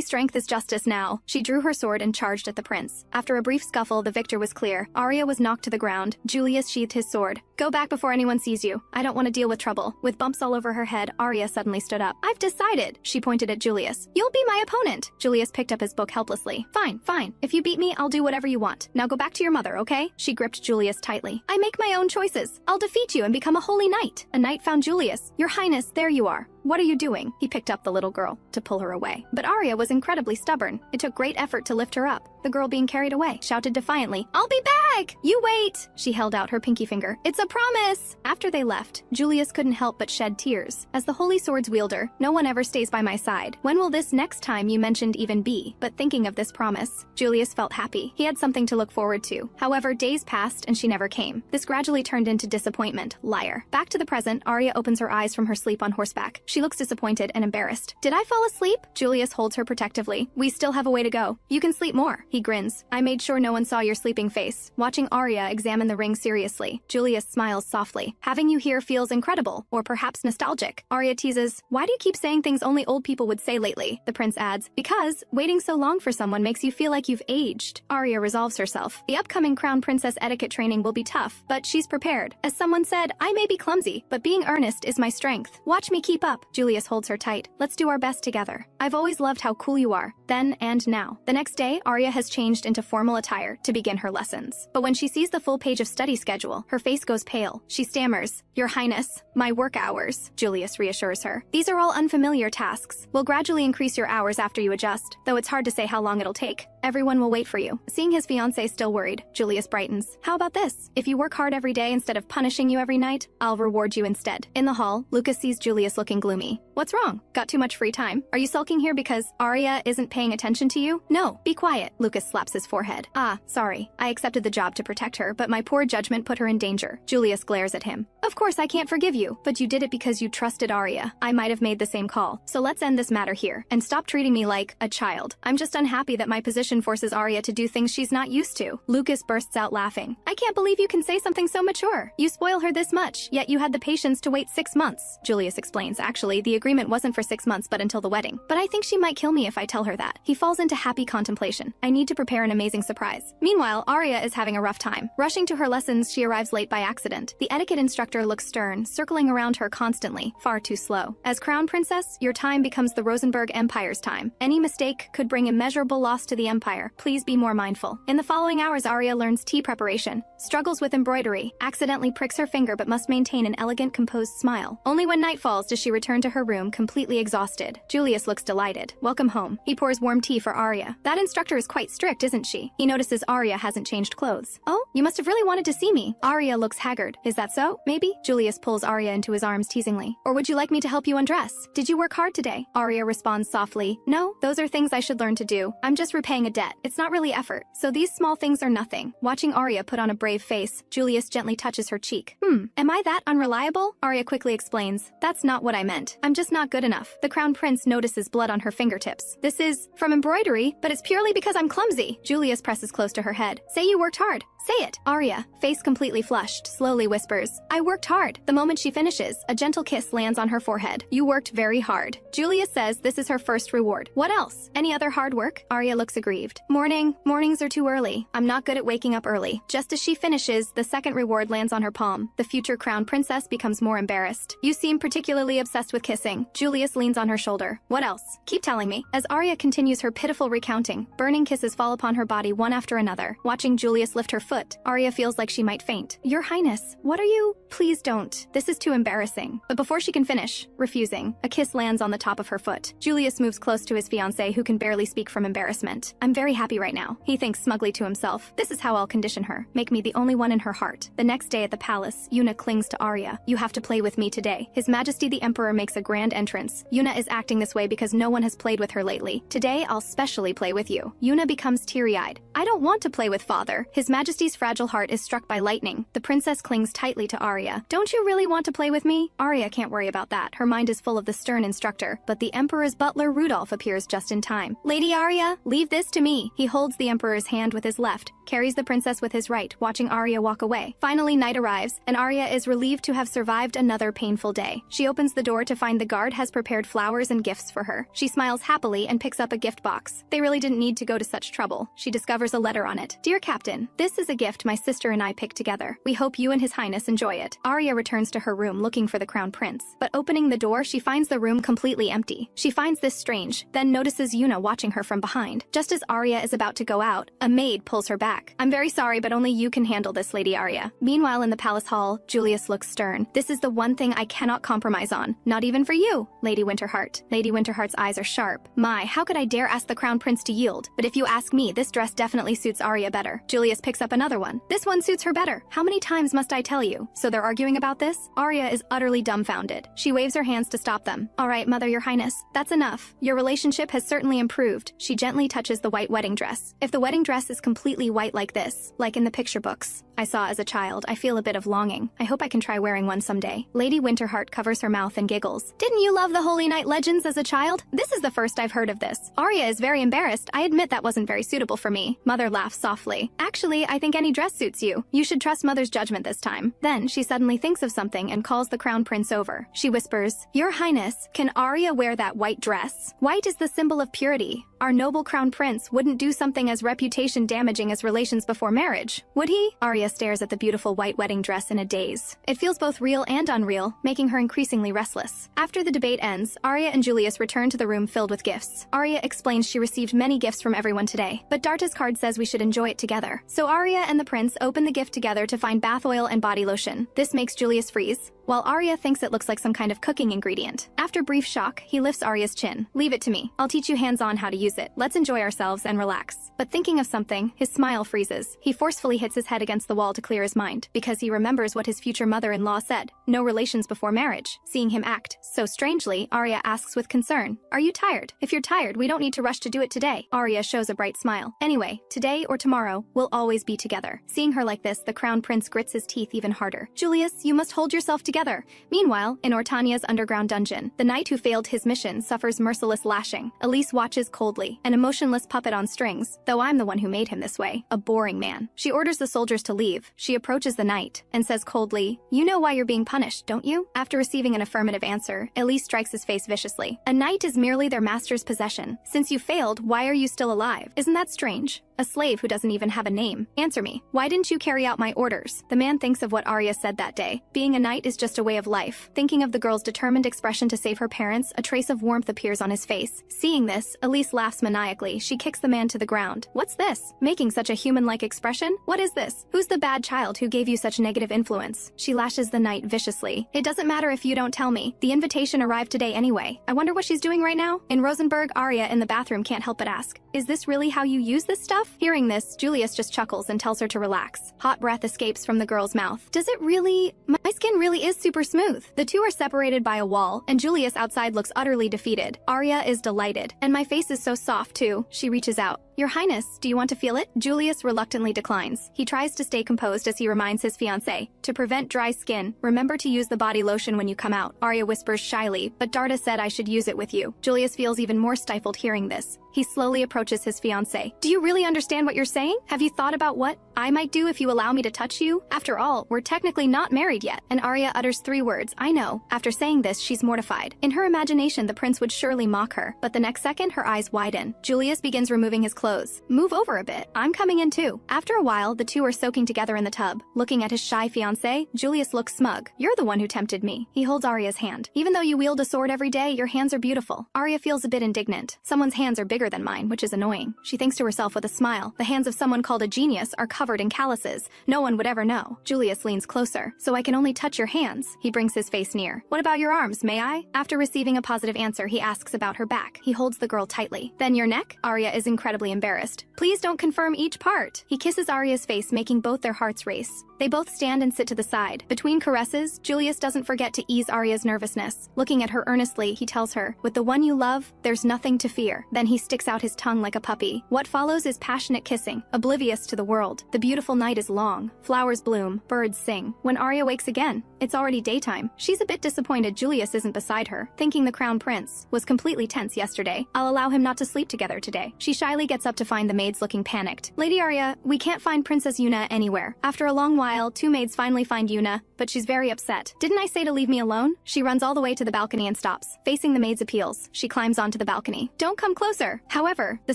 strength is justice now." She drew her sword and charged at the prince. After a brief scuffle, the victor was clear. Aria was knocked to the ground. Julius sheathed his sword. "Go back before anyone sees you. I don't want to deal with trouble." With bumps all over her head, Aria suddenly stood up. "I've decided," she pointed at Julius. "You'll be my opponent." Julius picked up his book helplessly. "Fine, fine. If you beat me, I'll do whatever you want. Now go back to your mother, okay?" She gripped Julius tightly. "I make my own choices. I'll defeat you and become a holy knight." A knight found Julius. "Your Highness, there you are." "What are you doing?" He picked up the little girl to pull her away. But Aria was incredibly stubborn. It took great effort to lift her up. The girl, being carried away, shouted defiantly, "I'll be back! You wait!" She held out her pinky finger. "It's a promise!" After they left, Julius couldn't help but shed tears. As the holy sword's wielder, no one ever stays by my side. When will this next time you mentioned even be? But thinking of this promise, Julius felt happy. He had something to look forward to. However, days passed and she never came. This gradually turned into disappointment. Liar. Back to the present, Aria opens her eyes from her sleep on horseback. She looks disappointed and embarrassed. "Did I fall asleep?" Julius holds her protectively. "We still have a way to go. You can sleep more." He grins. "I made sure no one saw your sleeping face." Watching Aria examine the ring seriously, Julius smiles softly. "Having you here feels incredible, or perhaps nostalgic." Aria teases, "Why do you keep saying things only old people would say lately?" The prince adds, "Because waiting so long for someone makes you feel like you've aged." Aria resolves herself. The upcoming crown princess etiquette training will be tough, but she's prepared. As someone said, I may be clumsy, but being earnest is my strength. Watch me keep up. Julius holds her tight. "Let's do our best together. I've always loved how cool you are, then and now." The next day, Aria has changed into formal attire to begin her lessons. But when she sees the full page of study schedule, her face goes pale. She stammers, "Your Highness, my work hours." Julius reassures her. "These are all unfamiliar tasks. We'll gradually increase your hours after you adjust, though it's hard to say how long it'll take. Everyone will wait for you." Seeing his fiancée still worried, Julius brightens. "How about this? If you work hard every day instead of punishing you every night, I'll reward you instead." In the hall, Lucas sees Julius looking gloomy. "What's wrong? Got too much free time? Are you sulking here because Aria isn't paying attention to you?" "No, be quiet." Lucas slaps his forehead. "Ah, sorry. I accepted the job to protect her, but my poor judgment put her in danger." Julius glares at him. "Of course I can't forgive you, but you did it because you trusted Aria. I might have made the same call. So let's end this matter here, and stop treating me like a child. I'm just unhappy that my position forces Aria to do things she's not used to." Lucas bursts out laughing. "I can't believe you can say something so mature. You spoil her this much, yet you had the patience to wait 6 months. Julius explains, "Actually, the agreement wasn't for 6 months but until the wedding. But I think she might kill me if I tell her that." He falls into happy contemplation. "I need to prepare an amazing surprise." Meanwhile, Aria is having a rough time. Rushing to her lessons, she arrives late by accident. The etiquette instructor looks stern, circling around her constantly, far too slow. "As crown princess, your time becomes the Rosenberg Empire's time. Any mistake could bring immeasurable loss to the empire. Please be more mindful." In the following hours, Aria learns tea preparation, struggles with embroidery, accidentally pricks her finger but must maintain an elegant, composed smile. Only when night falls does she return to her room, completely exhausted. Julius looks delighted. "Welcome home." He pours warm tea for Aria. "That instructor is quite strict, isn't she?" He notices Aria hasn't changed clothes. "Oh, you must have really wanted to see me." Aria looks haggard. "Is that so? Maybe?" Julius pulls Aria into his arms teasingly. "Or would you like me to help you undress? Did you work hard today?" Aria responds softly, "No, those are things I should learn to do. I'm just repaying a debt. It's not really effort. So these small things are nothing." Watching Aria put on a brave face, Julius gently touches her cheek. Am I that unreliable?" Aria quickly explains, "That's not what I meant. I'm just not good enough." The crown prince notices blood on her fingertips. "This is from embroidery, but it's purely because I'm clumsy." Julius presses close to her head. "Say you worked hard. Say it. Aria, face completely flushed, slowly whispers, I worked hard. The moment she finishes, a gentle kiss lands on her forehead. You worked very hard. Julius says this is her first reward. What else? Any other hard work? Aria looks aggrieved. Mornings are too early. I'm not good at waking up early. Just as she finishes, the second reward lands on her palm. The future crown princess becomes more embarrassed. You seem particularly obsessed with kissing. Julius leans on her shoulder. What else? Keep telling me. As Aria continues her pitiful recounting, burning kisses fall upon her body one after another. Watching Julius lift her foot, Aria feels like she might faint. Your Highness, what are you? Please don't. This is too embarrassing. But before she can finish, refusing, a kiss lands on the top of her foot. Julius moves close to his fiancée, who can barely speak from embarrassment. I'm very happy right now. He thinks smugly to himself. This is how I'll condition her. Make me the only one in her heart. The next day at the palace, Yuna clings to Aria. You have to play with me today. His Majesty the Emperor makes a grand entrance. Yuna is acting this way because no one has played with her lately. Today, I'll specially play with you. Yuna becomes teary-eyed. I don't want to play with father. His Majesty's fragile heart is struck by lightning. The princess clings tightly to Aria. Don't you really want to play with me? Aria can't worry about that. Her mind is full of the stern instructor. But the Emperor's butler Rudolph appears just in time. Lady Aria, leave this to me. He holds the Emperor's hand with his left, carries the princess with his right, watching Aria walk away. Finally, night arrives, and Aria is relieved to have survived another painful day. She opens the door to find the guard has prepared flowers and gifts for her. She smiles happily and picks up a gift box. They really didn't need to go to such trouble. She discovers a letter on it. Dear Captain, this is a gift my sister and I picked together. We hope you and His Highness enjoy it. Aria returns to her room looking for the crown prince. But opening the door, she finds the room completely empty. She finds this strange, then notices Yuna watching her from behind. Just as Aria is about to go out, a maid pulls her back. I'm very sorry, but only you can handle this, Lady Aria. Meanwhile, in the palace hall, Julius looks stern. This is the one thing I cannot compromise on. Not even for you, Lady Winterheart. Lady Winterheart's eyes are sharp. My, how could I dare ask the crown prince to yield? But if you ask me, this dress definitely suits Aria better. Julius picks up another one. This one suits her better. How many times must I tell you? So they're arguing about this? Aria is utterly dumbfounded. She waves her hands to stop them. All right, Mother, Your Highness. That's enough. Your relationship has certainly improved. She gently touches the white wedding dress. If the wedding dress is completely white like this, like in the picture books I saw as a child, I feel a bit of longing. I hope I can try wearing one someday. Lady Winterheart covers her mouth and giggles. Didn't you love the Holy Night legends as a child? This is the first I've heard of this. Aria is very embarrassed. I admit that wasn't very suitable for me. Mother laughs softly. Actually, I think any dress suits you. You should trust Mother's judgment this time. Then she suddenly thinks of something and calls the crown prince over. She whispers, Your Highness, can Aria wear that white dress? White is the symbol of purity. Our noble crown prince wouldn't do something as reputation damaging as relations before marriage, would he? Aria stares at the beautiful white wedding dress in a daze. It feels both real and unreal, making her increasingly restless. After the debate ends, Aria and Julius return to the room filled with gifts. Aria explains she received many gifts from everyone today, but Darta's card says we should enjoy it together. So Aria and the prince open the gift together to find bath oil and body lotion. This makes Julius freeze, while Aria thinks it looks like some kind of cooking ingredient. After brief shock, he lifts Aria's chin. Leave it to me. I'll teach you hands-on how to use it. Let's enjoy ourselves and relax. But thinking of something, his smile freezes. He forcefully hits his head against the wall to clear his mind, because he remembers what his future mother-in-law said. No relations before marriage. Seeing him act so strangely, Aria asks with concern, Are you tired? If you're tired, we don't need to rush to do it today. Aria shows a bright smile. Anyway, today or tomorrow, we'll always be together. Seeing her like this, the crown prince grits his teeth even harder. Julius, you must hold yourself together. Meanwhile, in Ottania's underground dungeon, the knight who failed his mission suffers merciless lashing. Elise watches coldly, an emotionless puppet on strings, though I'm the one who made him this way. A boring man. She orders the soldiers to leave. She approaches the knight and says coldly, You know why you're being punished, don't you? After receiving an affirmative answer, Elise strikes his face viciously. A knight is merely their master's possession. Since you failed, why are you still alive? Isn't that strange? A slave who doesn't even have a name. Answer me. Why didn't you carry out my orders? The man thinks of what Aria said that day. Being a knight is just a way of life. Thinking of the girl's determined expression to save her parents, a trace of warmth appears on his face. Seeing this, Elise laughs maniacally. She kicks the man to the ground. What's this? Making such a human-like expression? What is this? Who's the bad child who gave you such negative influence? She lashes the knight viciously. It doesn't matter if you don't tell me. The invitation arrived today anyway. I wonder what she's doing right now? In Rosenberg, Aria in the bathroom can't help but ask, Is this really how you use this stuff? Hearing this, Julius just chuckles and tells her to relax. Hot breath escapes from the girl's mouth. Does it really? My skin really is super smooth. The two are separated by a wall, and Julius outside looks utterly defeated. Aria is delighted. And my face is so soft too. She reaches out. Your Highness, do you want to feel it? Julius reluctantly declines. He tries to stay composed as he reminds his fiancée, to prevent dry skin, remember to use the body lotion when you come out. Aria whispers shyly, but Darda said I should use it with you. Julius feels even more stifled hearing this. He slowly approaches his fiancée. Do you really understand what you're saying? Have you thought about what I might do if you allow me to touch you? After all, we're technically not married yet. And Aria utters 3 words, I know. After saying this, she's mortified. In her imagination, the prince would surely mock her. But the next second, her eyes widen. Julius begins removing his clothes. Move over a bit. I'm coming in too. After a while, the two are soaking together in the tub. Looking at his shy fiancée, Julius looks smug. You're the one who tempted me. He holds Aria's hand. Even though you wield a sword every day, your hands are beautiful. Aria feels a bit indignant. Someone's hands are bigger than mine, which is annoying. She thinks to herself with a smile. The hands of someone called a genius are covered in calluses. No one would ever know. Julius leans closer. So I can only touch your hands. He brings his face near. What about your arms, may I? After receiving a positive answer, he asks about her back. He holds the girl tightly. Then your neck? Aria is incredibly embarrassed. Please don't confirm each part. He kisses Aria's face, making both their hearts race. They both stand and sit to the side. Between caresses, Julius doesn't forget to ease Aria's nervousness. Looking at her earnestly, he tells her, with the one you love, there's nothing to fear. Then he sticks out his tongue like a puppy. What follows is passionate kissing, oblivious to the world. The beautiful night is long. Flowers bloom, birds sing. When Aria wakes again, it's already daytime. She's a bit disappointed Julius isn't beside her, thinking the crown prince was completely tense yesterday. I'll allow him not to sleep together today. She shyly gets up to find the maids looking panicked. Lady Aria, we can't find Princess Yuna anywhere. After a long while, 2 maids finally find Yuna, but she's very upset. Didn't I say to leave me alone? She runs all the way to the balcony and stops. Facing the maid's appeals, she climbs onto the balcony. Don't come closer. However, the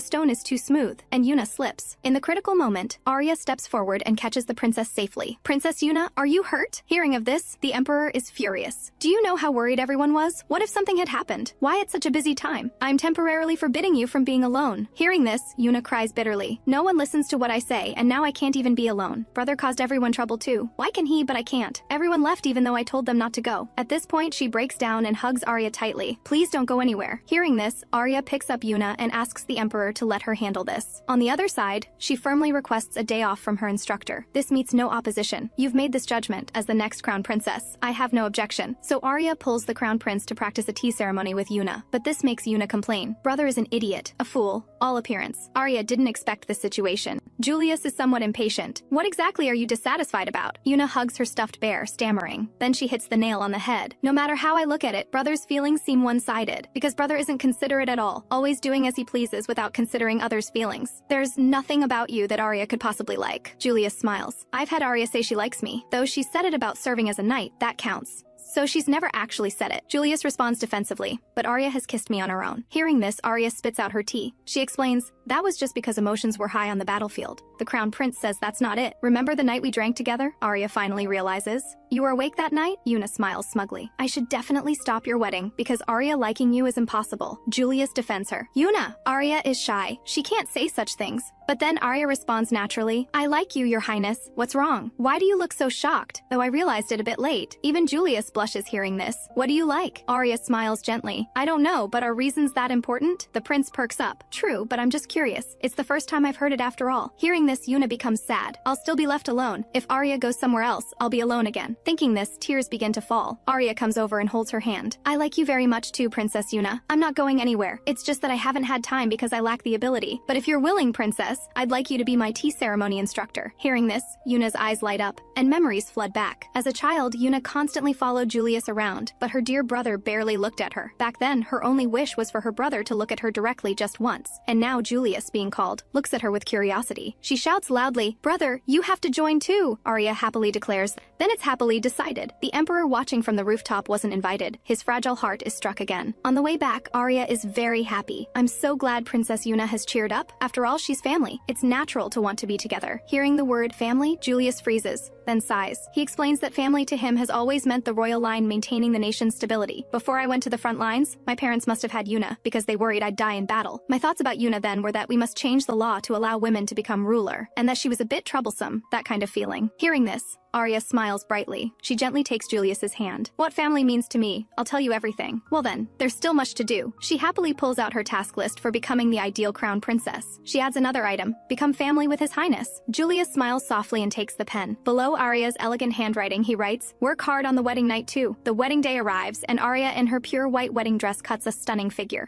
stone is too smooth, and Yuna slips. In the critical moment, Aria steps forward and catches the princess safely. Princess Yuna, are you hurt? Hearing of this, the emperor is furious. Do you know how worried everyone was? What if something had happened? Why at such a busy time? I'm temporarily forbidding you from being alone. Hearing this, Yuna cries bitterly. No one listens to what I say, and now I can't even be alone. Brother caused everyone trouble too. Why can he, but I can't? Everyone left even though I told them not to go. At this point, she breaks down and hugs Aria tightly. Please don't go anywhere. Hearing this, Aria picks up Yuna and asks the emperor to let her handle this. On the other side, she firmly requests a day off from her instructor. This meets no opposition. You've made this judgment as the next crown princess. I have no objection. So Aria pulls the crown prince to practice a tea ceremony with Yuna. But this makes Yuna complain. Brother is an idiot, a fool, all appearance. Aria didn't expect this situation. Julius is somewhat impatient. What exactly are you dissatisfied about? Yuna hugs her stuffed bear, stammering. Then she hits the nail on the head. No matter how I look at it, Brother's feelings seem one-sided, because Brother isn't considerate at all, always doing as he pleases without considering others' feelings. There's nothing about you that Aria could possibly like. Julius smiles. I've had Aria say she likes me, though she said it about serving as a knight, that counts. So she's never actually said it. Julius responds defensively, but Aria has kissed me on her own. Hearing this, Aria spits out her tea. She explains, that was just because emotions were high on the battlefield. The crown prince says that's not it. Remember the night we drank together? Aria finally realizes. You were awake that night? Yuna smiles smugly. I should definitely stop your wedding, because Aria liking you is impossible. Julius defends her. Yuna! Aria is shy. She can't say such things. But then Aria responds naturally, I like you, your highness. What's wrong? Why do you look so shocked? Though I realized it a bit late. Even Julius blushes hearing this. What do you like? Aria smiles gently. I don't know, but are reasons that important? The prince perks up. True, but I'm just curious. It's the first time I've heard it after all. Hearing this, Yuna becomes sad. I'll still be left alone. If Aria goes somewhere else, I'll be alone again. Thinking this, tears begin to fall. Aria comes over and holds her hand. I like you very much too, Princess Yuna. I'm not going anywhere. It's just that I haven't had time because I lack the ability. But if you're willing, princess, I'd like you to be my tea ceremony instructor. Hearing this, Yuna's eyes light up, and memories flood back. As a child, Yuna constantly followed Julius around, but her dear brother barely looked at her. Back then, her only wish was for her brother to look at her directly just once. And now Julius, being called, looks at her with curiosity. She shouts loudly, Brother, you have to join too, Aria happily declares. Then it's happily decided. The emperor watching from the rooftop wasn't invited. His fragile heart is struck again. On the way back, Aria is very happy. I'm so glad Princess Yuna has cheered up. After all, she's family. It's natural to want to be together. Hearing the word family, Julius freezes, then sighs. He explains that family to him has always meant the royal line maintaining the nation's stability. Before I went to the front lines, my parents must have had Yuna because they worried I'd die in battle. My thoughts about Yuna then were that we must change the law to allow women to become ruler, and that she was a bit troublesome, that kind of feeling. Hearing this, Aria smiles brightly. She gently takes Julius's hand. What family means to me, I'll tell you everything. Well then, there's still much to do. She happily pulls out her task list for becoming the ideal crown princess. She adds another item, become family with his highness. Julius smiles softly and takes the pen. Below Aria's elegant handwriting, he writes, work hard on the wedding night too. The wedding day arrives, and Aria in her pure white wedding dress cuts a stunning figure.